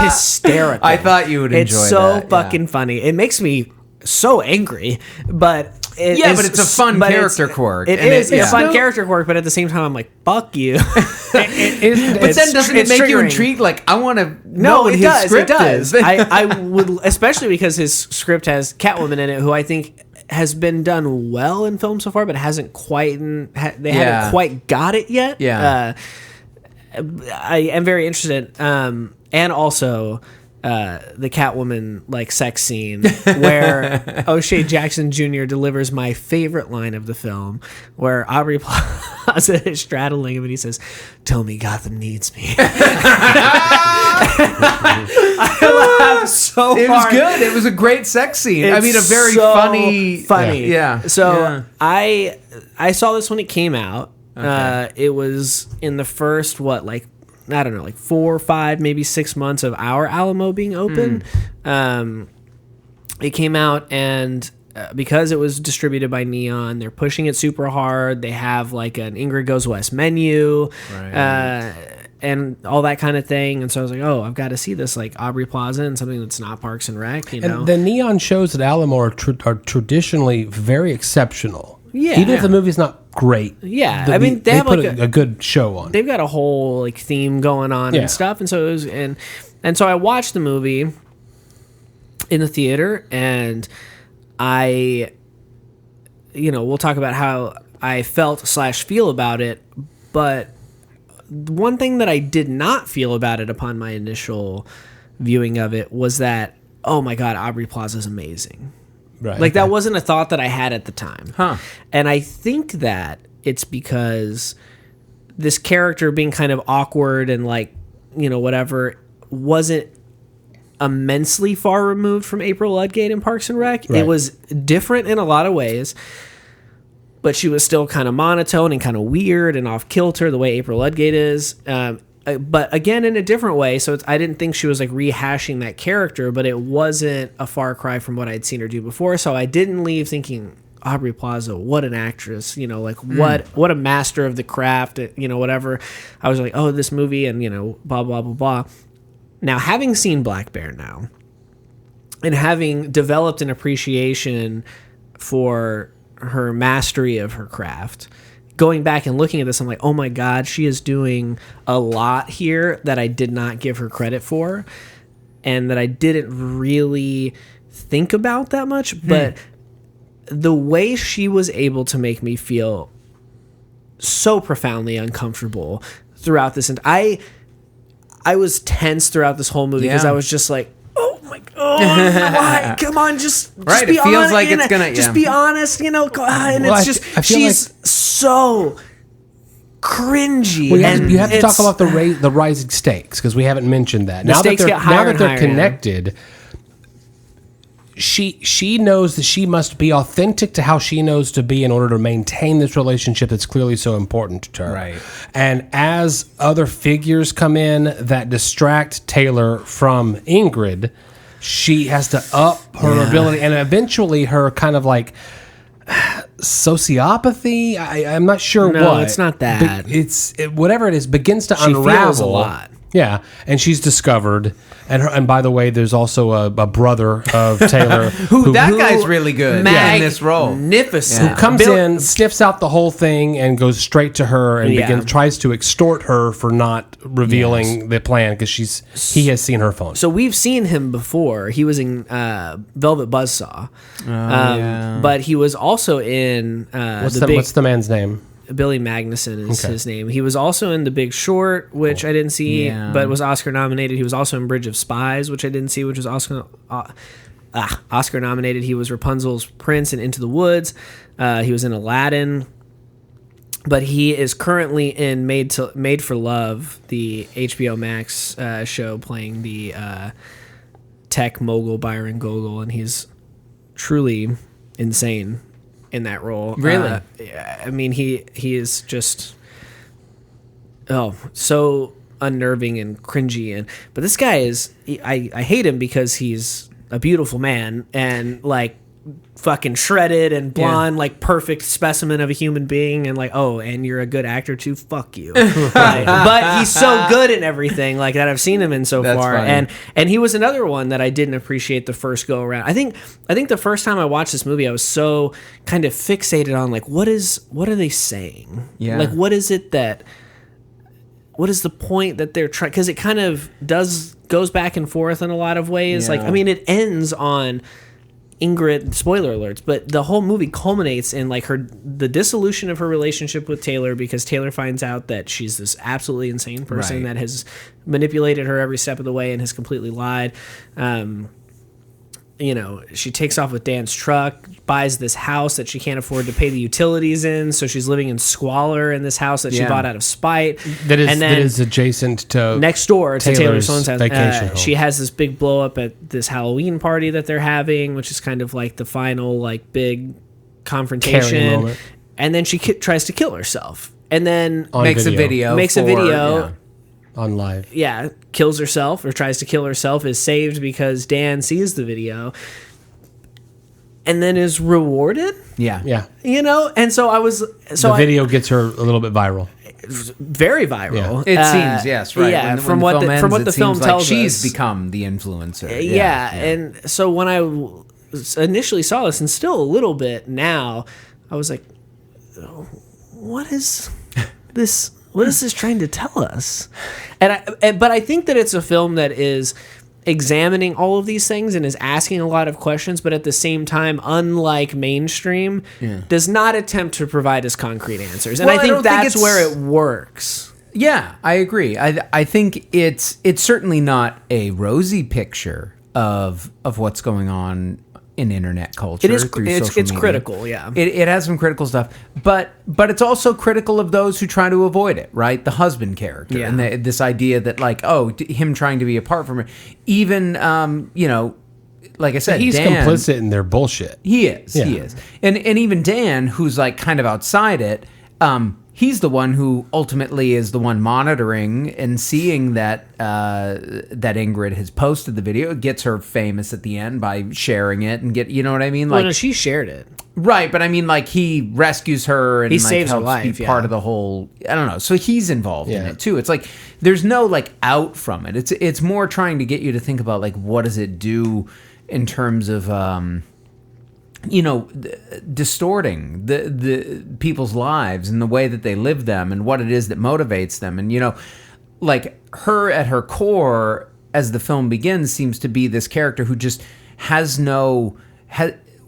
hysterical. I thought you would enjoy It's so that, fucking funny. It makes me so angry, but but it's a fun character quirk. It and is a it's fun no- character quirk, but at the same time, I'm like, fuck you. But then doesn't it it's make you triggering. intrigued? Like, I want to know No, what it his does. It script does. is. I would, especially because his script has Catwoman in it, who I think has been done well in film so far, but hasn't quite. They haven't quite got it yet. Yeah. I am very interested, and also. The Catwoman like sex scene where O'Shea Jackson Jr. delivers my favorite line of the film, where Aubrey Plaza is straddling him and he says, "Tell me Gotham needs me." I laughed so It was hard. good. It was a great sex scene. I It's mean, a very so funny. Yeah. So I saw this when it came out. It was in the first I don't know, like 4 or 5, maybe 6 months of our Alamo being open. It came out, and because it was distributed by Neon, they're pushing it super hard. They have like an Ingrid Goes West menu, and all that kind of thing. And so I was like, oh, I've got to see this, like Aubrey Plaza and something that's not Parks and Rec, you know? And the Neon shows at Alamo are traditionally very exceptional. Yeah. Even if the movie's not great. Yeah, I mean, they have put like a good show on. they've got a whole like theme going on Yeah. and stuff, and so it was, and so I watched the movie in the theater, and I, we'll talk about how I felt / feel about it, but one thing that I did not feel about it upon my initial viewing of it was that, oh my God, Aubrey Plaza is amazing. Right. Like that wasn't a thought that I had at the time. Huh. And I think that it's because this character being kind of awkward and like, whatever, wasn't immensely far removed from April Ludgate in Parks and Rec. Right. It was different in a lot of ways, but she was still kind of monotone and kind of weird and off kilter the way April Ludgate is. But again, in a different way. So I didn't think she was like rehashing that character, but it wasn't a far cry from what I'd seen her do before. So I didn't leave thinking, Aubrey Plaza, what an actress, what a master of the craft, whatever. I was like, oh, this movie and, blah, blah, blah, blah. Now, having seen Black Bear now and having developed an appreciation for her mastery of her craft, going back and looking at this, I'm like, oh my God, she is doing a lot here that I did not give her credit for and that I didn't really think about that much. But the way she was able to make me feel so profoundly uncomfortable throughout this, and I was tense throughout this whole movie because I was just like, oh my God, why? Come on, just Right, be it feels honest, like it's gonna- just yeah. be honest, and Well, it's just I feel she's so cringy. Well, and you have to talk it's- about the rising stakes because we haven't mentioned that. The stakes get higher and they're higher, yeah. connected, she knows that she must be authentic to how she knows to be in order to maintain this relationship that's clearly so important to her. Right. And as other figures come in that distract Taylor from Ingrid, she has to up her ability, and eventually her kind of like sociopathy. I'm not sure No, what. it's not that. Whatever it is begins to She unravel feels a lot. Yeah, and she's discovered, and by the way, there's also a brother of Taylor Who that guy's really good in this role. Magnificent. who comes in, sniffs out the whole thing, and goes straight to her and tries to extort her for not revealing the plan because he has seen her phone. So we've seen him before. He was in Velvet Buzzsaw, but he was also in What's the man's name? Billy Magnuson is his name. He was also in The Big Short, which I didn't see, but was Oscar nominated. He was also in Bridge of Spies, which I didn't see, which was Oscar nominated. He was Rapunzel's prince in Into the Woods. He was in Aladdin. But he is currently in Made for Love, the HBO Max show, playing the tech mogul Byron Gogol, and he's truly insane in that role. Really? I mean, he is just so unnerving and cringy, but this guy is I hate him because he's a beautiful man and like fucking shredded and blonde, like perfect specimen of a human being, and like, oh, and you're a good actor too, fuck you. But he's so good in everything like that I've seen him in so far. Funny. And he was another one that I didn't appreciate the first go around. I think the first time I watched this movie I was so kind of fixated on like what are they saying? Yeah. Like what is the point that they're trying, because it kind of goes back and forth in a lot of ways. Yeah. Like, I mean, it ends on Ingrid, spoiler alerts, but the whole movie culminates in like the dissolution of her relationship with Taylor, because Taylor finds out that she's this absolutely insane person that has manipulated her every step of the way and has completely lied. She takes off with Dan's truck, buys this house that she can't afford to pay the utilities in, so she's living in squalor in this house that she bought out of spite. That is adjacent to next door to Taylor Swift's house. Vacation home. She has this big blow up at this Halloween party that they're having, which is kind of like the final like big Carrie confrontation. moment. And then she tries to kill herself, and then Makes a video. On live. Kills herself or tries to kill herself, is saved because Dan sees the video, and then is rewarded. Yeah. And so The video gets her a little bit viral. Very viral. It seems, yes, right. Yeah, When from the what film ends, the it film seems tells like she's us, become the influencer. And so when I initially saw this, and still a little bit now, I was like, what is this? What is this trying to tell us? But I think that it's a film that is examining all of these things and is asking a lot of questions, but at the same time, unlike mainstream, does not attempt to provide us concrete answers. And I think that's where it works. Yeah, I agree. I think it's certainly not a rosy picture of what's going on in internet culture. It is. Through It's social media. critical. Yeah. It has some critical stuff, but it's also critical of those who try to avoid it, right? The husband character, Yeah. and this idea that like, him trying to be apart from her, even like I said, He's Dan, complicit in their bullshit. He is. Yeah. He is. And even Dan, who's like kind of outside it, he's the one who ultimately is the one monitoring and seeing that that Ingrid has posted the video. It gets her famous at the end by sharing it and you know what I mean? Like, Well, no, she shared it. right, but I mean, like, he rescues her and He like, saves her helps life, be yeah. part of the whole. I don't know. So he's involved in Yeah. it too. It's like there's no like out from it. It's more trying to get you to think about like what does it do in terms of distorting the people's lives and the way that they live them and what it is that motivates them. And like her at her core, as the film begins, seems to be this character who just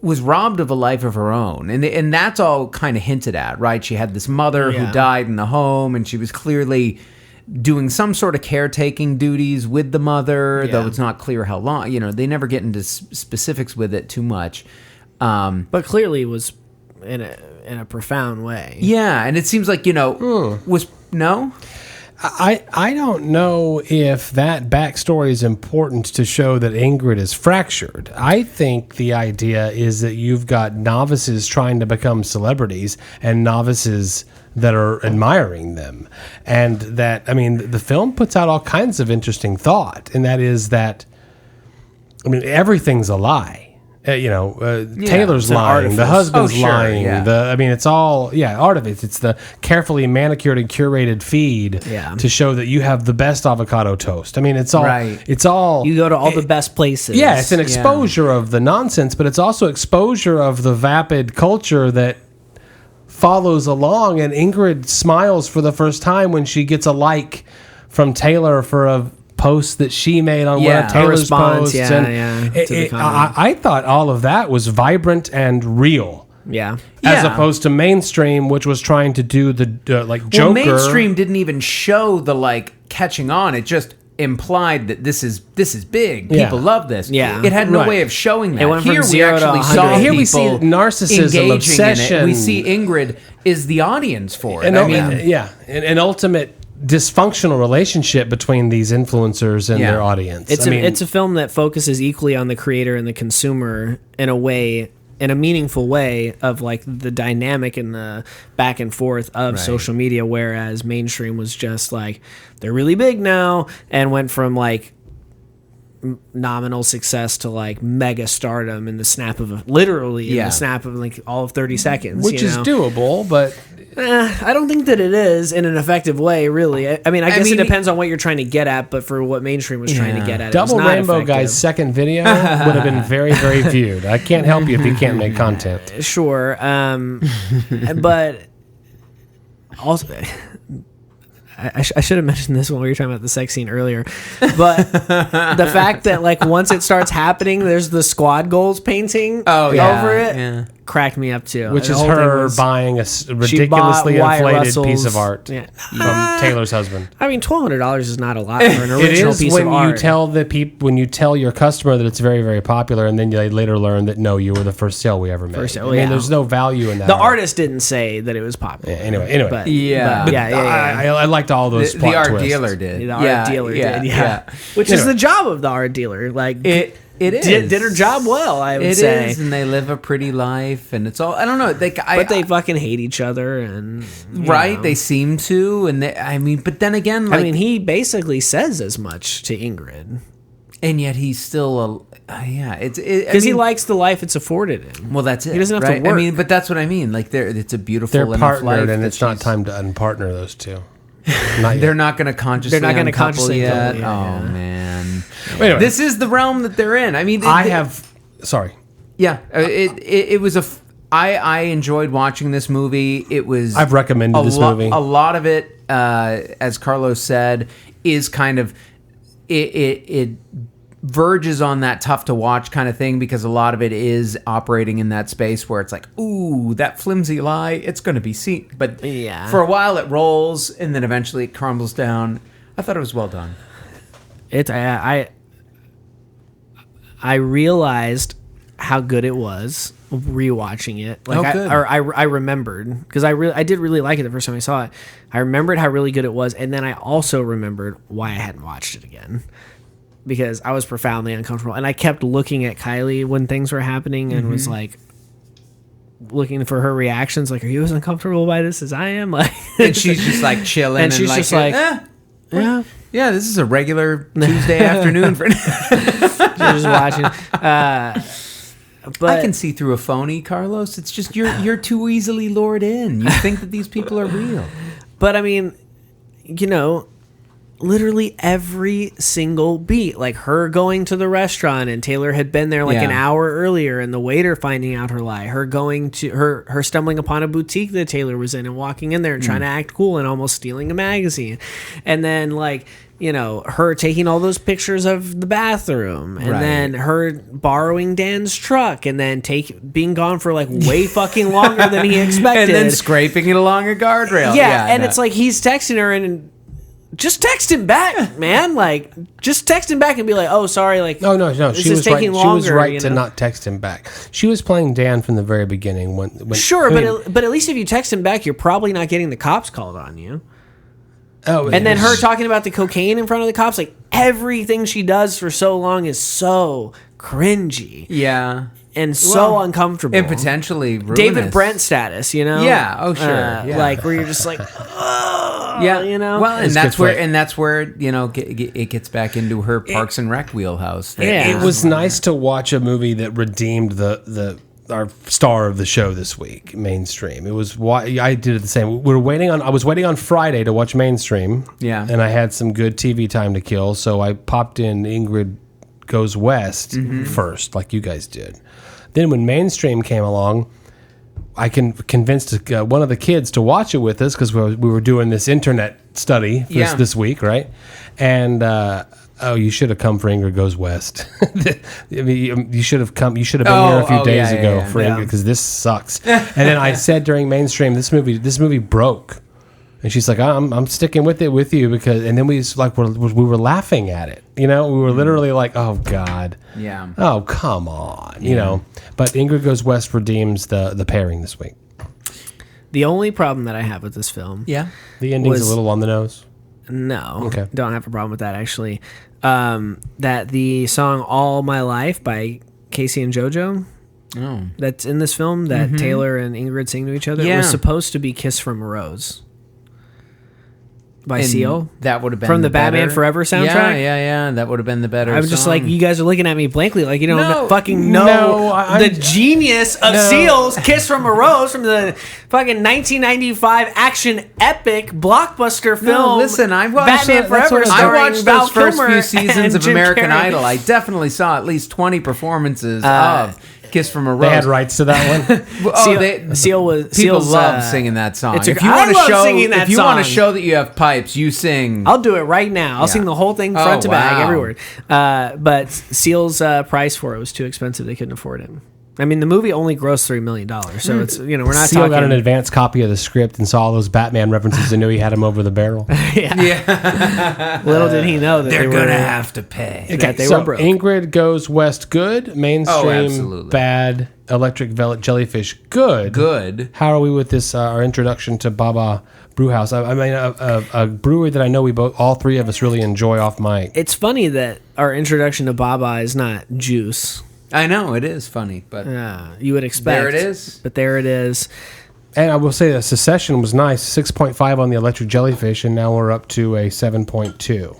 was robbed of a life of her own, and that's all kind of hinted at, right? She had this mother Yeah. who died in the home, and she was clearly doing some sort of caretaking duties with the mother, though it's not clear how long. They never get into specifics with it too much. But clearly was in a profound way. Yeah, and it seems like was no. I don't know if that backstory is important to show that Ingrid is fractured. I think the idea is that you've got novices trying to become celebrities and novices that are admiring them. And that, I mean, the film puts out all kinds of interesting thought, and that is that, I mean, everything's a lie. Taylor's lying, the husband's lying. Yeah. I mean, it's all artifice. It's the carefully manicured and curated feed to show that you have the best avocado toast. I mean, it's all It's all You go to all the best places. Yeah, it's an exposure of the nonsense, but it's also exposure of the vapid culture that follows along. And Ingrid smiles for the first time when she gets a like from Taylor for a post that she made on one of Taylor's posts. I thought all of that was vibrant and real. Yeah. As opposed to mainstream, which was trying to do the Joker. Well, mainstream didn't even show the catching on. It just implied that this is big. People love this. Yeah. It had no way of showing that. It went from Here we 0 to actually 100. saw Here we see people narcissism, engaging obsession. in it. We see Ingrid is the audience for it. And an ultimate dysfunctional relationship between these influencers and their audience. It's a film that focuses equally on the creator and the consumer in a meaningful way of like the dynamic and the back and forth of social media, whereas mainstream was just like, they're really big now, and went from like nominal success to like mega stardom in the snap of like all of 30 seconds, which is doable, but I don't think that it is in an effective way, really. I mean, I guess it depends on what you're trying to get at, but for what mainstream was trying to get at, Double it was not Rainbow effective. Guy's second video would have been very, very viewed. I can't help you if you can't make content. Sure. But also, I should have mentioned this when we were talking about the sex scene earlier, but the fact that like once it starts happening, there's the squad goals painting over it. Cracked me up too. Which is her buying a ridiculously inflated piece of art from Taylor's husband. I mean, $1,200 is not a lot for an original piece of art. It is when you tell when you tell your customer that it's very, very popular, and then they later learn that no, you were the first sale we ever made. There's no value in that. The artist didn't say that it was popular. Anyway. But, I liked all those plot the art twists. dealer did. The art dealer did. Which is the job of the art dealer. Like it is. Did her job well, I would say. It is, and they live a pretty life, and it's all, I don't know. But they fucking hate each other, and they seem to, and but then again, he basically says as much to Ingrid, and yet he's still because he likes the life it's afforded him. Well, that's it. He doesn't have to work. I mean, but that's what I mean. Like, it's a beautiful they're enough partnered, life, and it's not time to unpartner those two. They're not going to consciously. They're not going to consciously yet. Man. Anyway, this is the realm that they're in. I mean, Sorry. Yeah, it was I enjoyed watching this movie. It was. I've recommended this movie. A lot of it, as Carlos said, is kind of it verges on that tough to watch kind of thing, because a lot of it is operating in that space where it's like, ooh, that flimsy lie, it's going to be seen. But for a while it rolls, and then eventually it crumbles down. I thought it was well done. I realized how good it was rewatching it. Like good. I remembered, because I did really like it the first time I saw it. I remembered how really good it was, and then I also remembered why I hadn't watched it again, because I was profoundly uncomfortable, and I kept looking at Kylie when things were happening and was like looking for her reactions, like, are you as uncomfortable by this as I am? Like, and she's just like chilling, and she's just like yeah, this is a regular Tuesday afternoon for she's just watching. But I can see through a phony, Carlos. It's just you're too easily lured in. You think that these people are real. But I mean, literally every single beat, like her going to the restaurant and Taylor had been there an hour earlier, and the waiter finding out her lie, her going to her stumbling upon a boutique that Taylor was in and walking in there and trying to act cool and almost stealing a magazine, and then her taking all those pictures of the bathroom, and then her borrowing Dan's truck, and then being gone for way fucking longer than he expected, and then scraping it along a guardrail. It's like he's texting her and just text him back, man. Just text him back and be like, "Oh, sorry." No. She was right. She was right to not text him back. She was playing Dan from the very beginning. But at least if you text him back, you're probably not getting the cops called on you. Oh, And then her talking about the cocaine in front of the cops, like everything she does for so long is so cringy Yeah. and so uncomfortable. And potentially ruinous. David Brent status, you know? Yeah, oh, sure, yeah. Like where you're just like, Yeah, you know? Well, and It's that's good where, fight. and that's where it gets back into her Parks and Rec wheelhouse. Yeah. It was nice to watch a movie that redeemed our star of the show this week, Mainstream. It was why I did it the same. I was waiting on Friday to watch Mainstream. Yeah. And I had some good TV time to kill, so I popped in Ingrid Goes West first, like you guys did. Then when Mainstream came along, I convinced one of the kids to watch it with us because we were doing this internet study this week, right? And you should have come for Ingrid Goes West. I mean, you should have come. You should have been here a few days ago for Ingrid because this sucks. And then I said during Mainstream, this movie broke. And she's like, I'm sticking with it with you because, and then we were laughing at it, you know, we were literally like, oh God, Yeah. oh come on, you know. But Ingrid Goes West redeems the pairing this week. The only problem that I have with this film, Yeah. The ending's Was- a little on the nose. no, Okay. don't have a problem with that actually. That the song "All My Life" by Casey and JoJo, Oh. that's in this film that Taylor and Ingrid sing to each other, Yeah. was supposed to be "Kiss from a Rose" by And Seal. That would have been From the Batman better- Forever soundtrack? Yeah. That would have been the better. I'm just like, song. you guys are looking at me blankly, like you don't No, fucking no, know I'm- the genius of No. Seal's "Kiss from a Rose" from the fucking 1995 action epic blockbuster film. No, listen, I watched Batman that's Forever. what I I starring watched Val those first Kilmer few seasons and of Jim American Carrey. Idol. I definitely saw at least 20 performances of Kiss from a Rose. They had rights to that one. Oh, Seal was people Seal's, love singing that song. it's a- If you I want to love show, singing that if you want to song. show that you have pipes, you sing. I'll do it right now. I'll sing the whole thing front Oh, to back, wow. every word. But Seal's price for it was too expensive; they couldn't afford it. I mean, the movie only grossed $3 million, so it's we're not Seal talking. got an advance copy of the script and saw all those Batman references and knew he had him over the barrel. Little did he know that They're they gonna were have to pay. that they so were broke. Ingrid Goes West, good. Mainstream, absolutely. bad. Electric Jellyfish, good. Good. How are we with this? Our introduction to Baba Brewhouse. I mean, a brewery that I know all three of us really enjoy off mic. It's funny that our introduction to Baba is not juice. I know it is funny, but You would expect. There it is. But there it is. And I will say the Secession was nice, 6.5 on the Electric Jellyfish, and now we're up to a 7.2.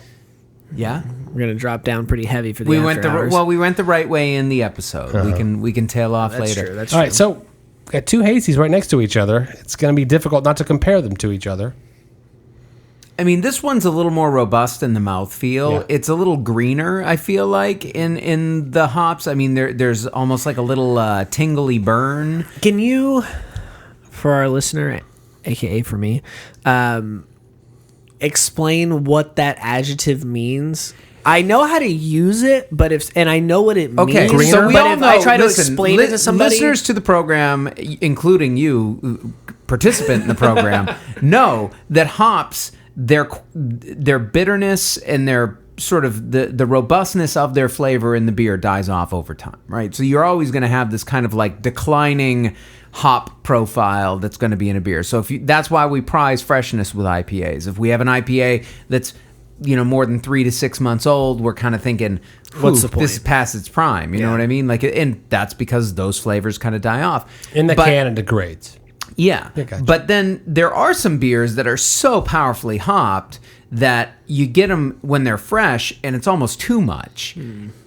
yeah, We're gonna drop down pretty heavy for the we after went hours. we went the right way in the episode. We can tail off That's later. true. That's All true. right, so got two hazies right next to each other. It's going to be difficult not to compare them to each other. I mean, this one's a little more robust in the mouthfeel. Yeah. It's a little greener, I feel like, in the hops. I mean, there's almost like a little tingly burn. Can you, for our listener, aka for me, explain what that adjective means? I know how to use it, but and I know what it Okay, means. so we but all if know. I try to listen, explain it to somebody, listeners to the program, including you, participant in the program, know that hops, their bitterness and their sort of the robustness of their flavor in the beer dies off over time, right? So you're always going to have this kind of like declining hop profile that's going to be in a beer. So that's why we prize freshness with IPAs. If we have an IPA that's more than 3 to 6 months old, we're kind of thinking, What's the point? this is past its prime. You know what I mean? Like, and that's because those flavors kind of die off. In the But- can, it degrades. yeah. gotcha. But then there are some beers that are so powerfully hopped that you get them when they're fresh and it's almost too much.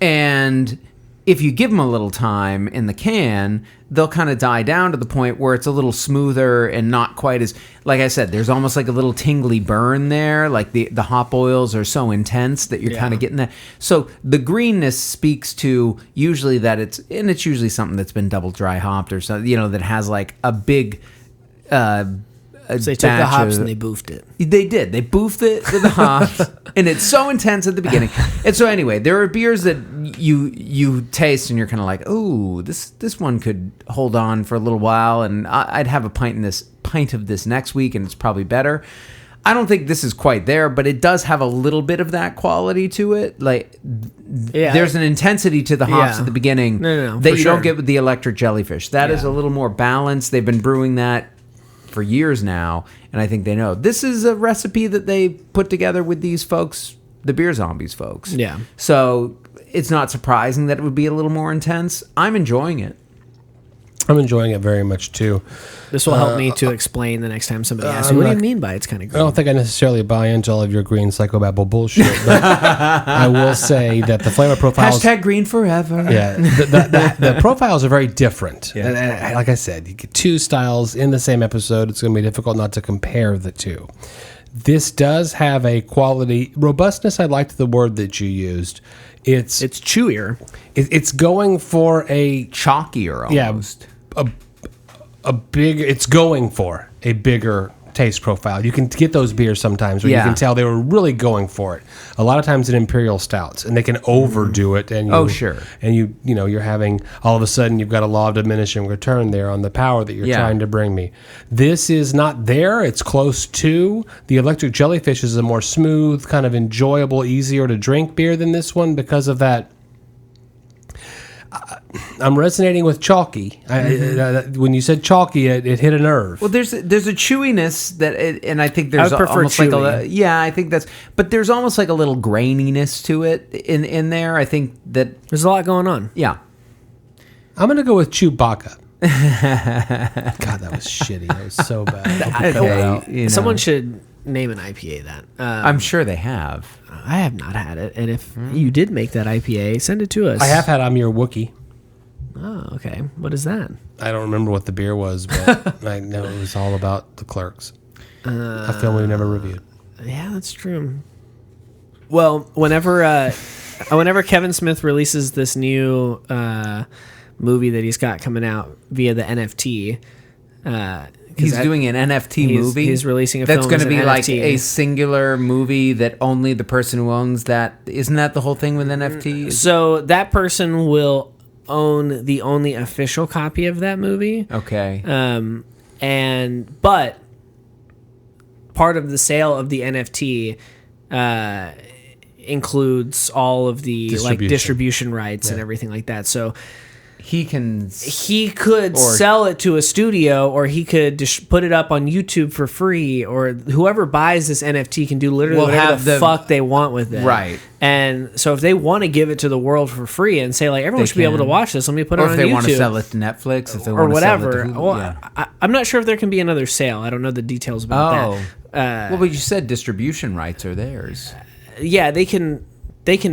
And if you give them a little time in the can, they'll kind of die down to the point where it's a little smoother and not quite as, like I said, there's almost like a little tingly burn there. Like the hop oils are so intense that you're kind of getting that. So the greenness speaks to usually that it's usually something that's been double dry hopped or something, that has like a big, so they took the batch hops of- and they boofed it. They did. They boofed it with the hops, and it's so intense at the beginning. And so anyway, there are beers that you taste and you're kind of like, oh, this one could hold on for a little while, and I'd have a pint of this next week, and it's probably better. I don't think this is quite there, but it does have a little bit of that quality to it. Like, there's an intensity to the hops Yeah. at the beginning No, that for you sure. don't get with the Electric Jellyfish. That is a little more balanced. They've been brewing that for years now, and I think they know. This is a recipe that they put together with these folks, the Beer Zombies folks. Yeah. So it's not surprising that it would be a little more intense. I'm enjoying it. I'm enjoying it very much too. This will help me to explain the next time somebody asks me, what do you mean by it's kind of I green? don't think I necessarily buy into all of your green psychobabble bullshit, but I will say that the flavor profiles... Green forever. Yeah, the profiles are very different. Yeah. And like I said, you get two styles in the same episode. It's going to be difficult not to compare the two. This does have a quality... Robustness, I liked the word that you used. It's chewier. It's going for a... Chalkier almost. Yeah, a big... It's going for a bigger taste profile. You can get those beers sometimes where you can tell they were really going for it. A lot of times in imperial stouts, and they can overdo it. And and you're having all of a sudden you've got a law of diminishing return there on the power that you're trying to bring me. This is not there. It's close to. The Electric Jellyfish is a more smooth, kind of enjoyable, easier to drink beer than this one because of that. I'm resonating with chalky. When you said chalky, it hit a nerve. Well, there's a chewiness and I think there's I would prefer almost like chewy. I think but there's almost like a little graininess to it in there. I think that There's a lot going on. yeah. I'm going to go with Chewbacca. God, that was shitty. That was so bad. Someone should name an IPA that. I'm sure they have. I have not had it, and if you did make that IPA, send it to us. I have had I'm Your Wookiee. Oh, okay. What is that? I don't remember what the beer was, but I know it was all about The Clerks. A film we've never reviewed. Yeah, that's true. Well, whenever Kevin Smith releases this new movie that he's got coming out via the NFT, He's doing an NFT movie. He's releasing a that's film going to as be an like NFT. a singular movie that only the person who owns that. Isn't that the whole thing with NFTs? So that person will own the only official copy of that movie. Okay. But part of the sale of the NFT includes all of the distribution rights and everything like that. So he could sell it to a studio, or he could put it up on YouTube for free, or whoever buys this NFT can do literally whatever the fuck they want with it. Right. And so if they want to give it to the world for free and say, like, everyone should be able to watch this, let me put it on YouTube. Or if they want to sell it to Netflix, if they or want to whatever. sell it to Hulu, I'm not sure if there can be another sale. I don't know the details about that. Well, but you said distribution rights are theirs. Yeah, they can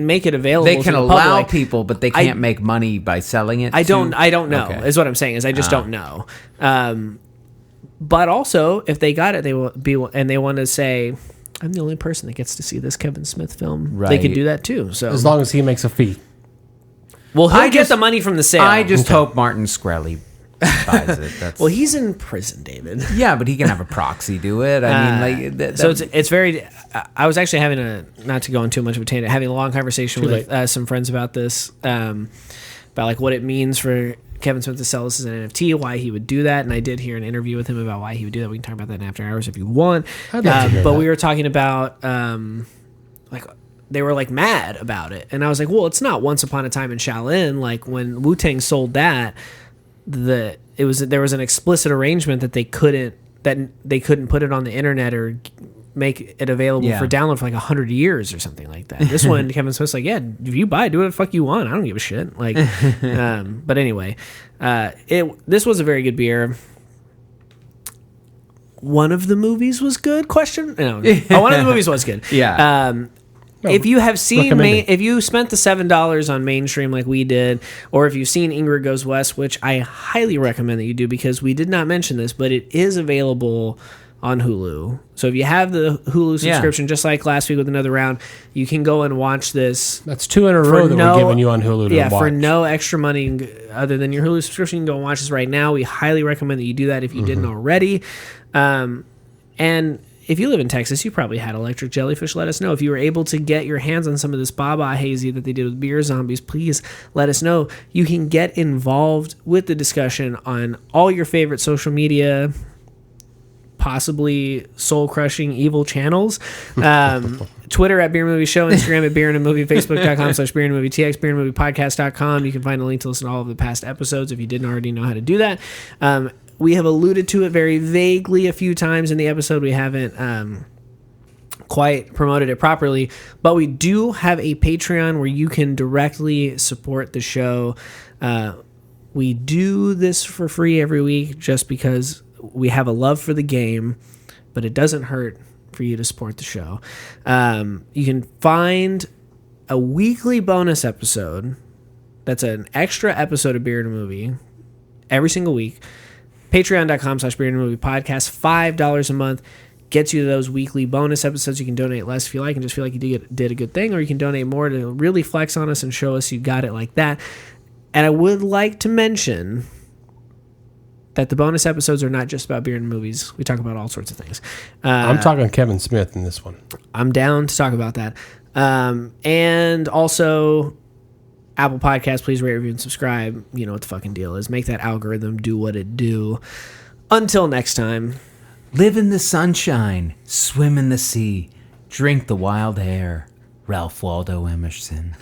make it available. They can to the allow public. people, but they can't make money by selling it. I don't know. Okay. Is what I'm saying. Is I just don't know. But also, if they got it, they will be, and they want to say, I'm the only person that gets to see this Kevin Smith film. Right. They could do that too. So As long as he makes a fee. well, he'll get the money from the sale. I just hope Martin Shkreli buys it. That's well, he's in prison, David. yeah, but he can have a proxy do it. I mean, like So it's very. I was actually having not to go on too much of a tangent, having a long conversation with some friends about this, about like what it means for Kevin Smith to sell this as an NFT, why he would do that, and I did hear an interview with him about why he would do that. We can talk about that in After Hours if you want. I'd love to hear that. We were talking about like they were like mad about it, and I was like, well, it's not Once Upon a Time in Shaolin. Like when Wu-Tang sold that, there was an explicit arrangement that they couldn't put it on the internet or make it available for download for like 100 years or something like that. This one, Kevin Smith's like, yeah, if you buy it, do what the fuck you want. I don't give a shit. Like, but anyway, this was a very good beer. One of the movies was good? Question? No. One of the movies was good. Yeah. If you have seen, recommended. if you spent the $7 on Mainstream like we did, or if you've seen Ingrid Goes West, which I highly recommend that you do because we did not mention this, but it is available on Hulu. So if you have the Hulu subscription, just like last week with Another Round, you can go and watch this. That's 2 in a row that we're giving you on Hulu to watch. For no extra money other than your Hulu subscription. You can go and watch this right now. We highly recommend that you do that if you didn't already. And if you live in Texas, you probably had Electric Jellyfish. Let us know. If you were able to get your hands on some of this Baba Hazy that they did with Beer Zombies, please let us know. You can get involved with the discussion on all your favorite social media, possibly soul-crushing evil channels. Twitter at Beer Movie Show, Instagram at Beer and a Movie, Facebook.com/Beer and a Movie, TX, Beer and a Movie Podcast.com. You can find a link to listen to all of the past episodes if you didn't already know how to do that. we have alluded to it very vaguely a few times in the episode. We haven't quite promoted it properly, but we do have a Patreon where you can directly support the show. We do this for free every week just because we have a love for the game, but it doesn't hurt for you to support the show. You can find a weekly bonus episode that's an extra episode of Beer and a Movie every single week. Patreon.com/Beer and a Movie podcast. $5 a month gets you those weekly bonus episodes. You can donate less if you like and just feel like you did a good thing, or you can donate more to really flex on us and show us you got it like that. And I would like to mention that the bonus episodes are not just about beer and movies. We talk about all sorts of things. I'm talking Kevin Smith in this one. I'm down to talk about that. And also, Apple Podcasts, please rate, review, and subscribe. You know what the fucking deal is. Make that algorithm do what it do. Until next time. Live in the sunshine, swim in the sea, drink the wild air. Ralph Waldo Emerson.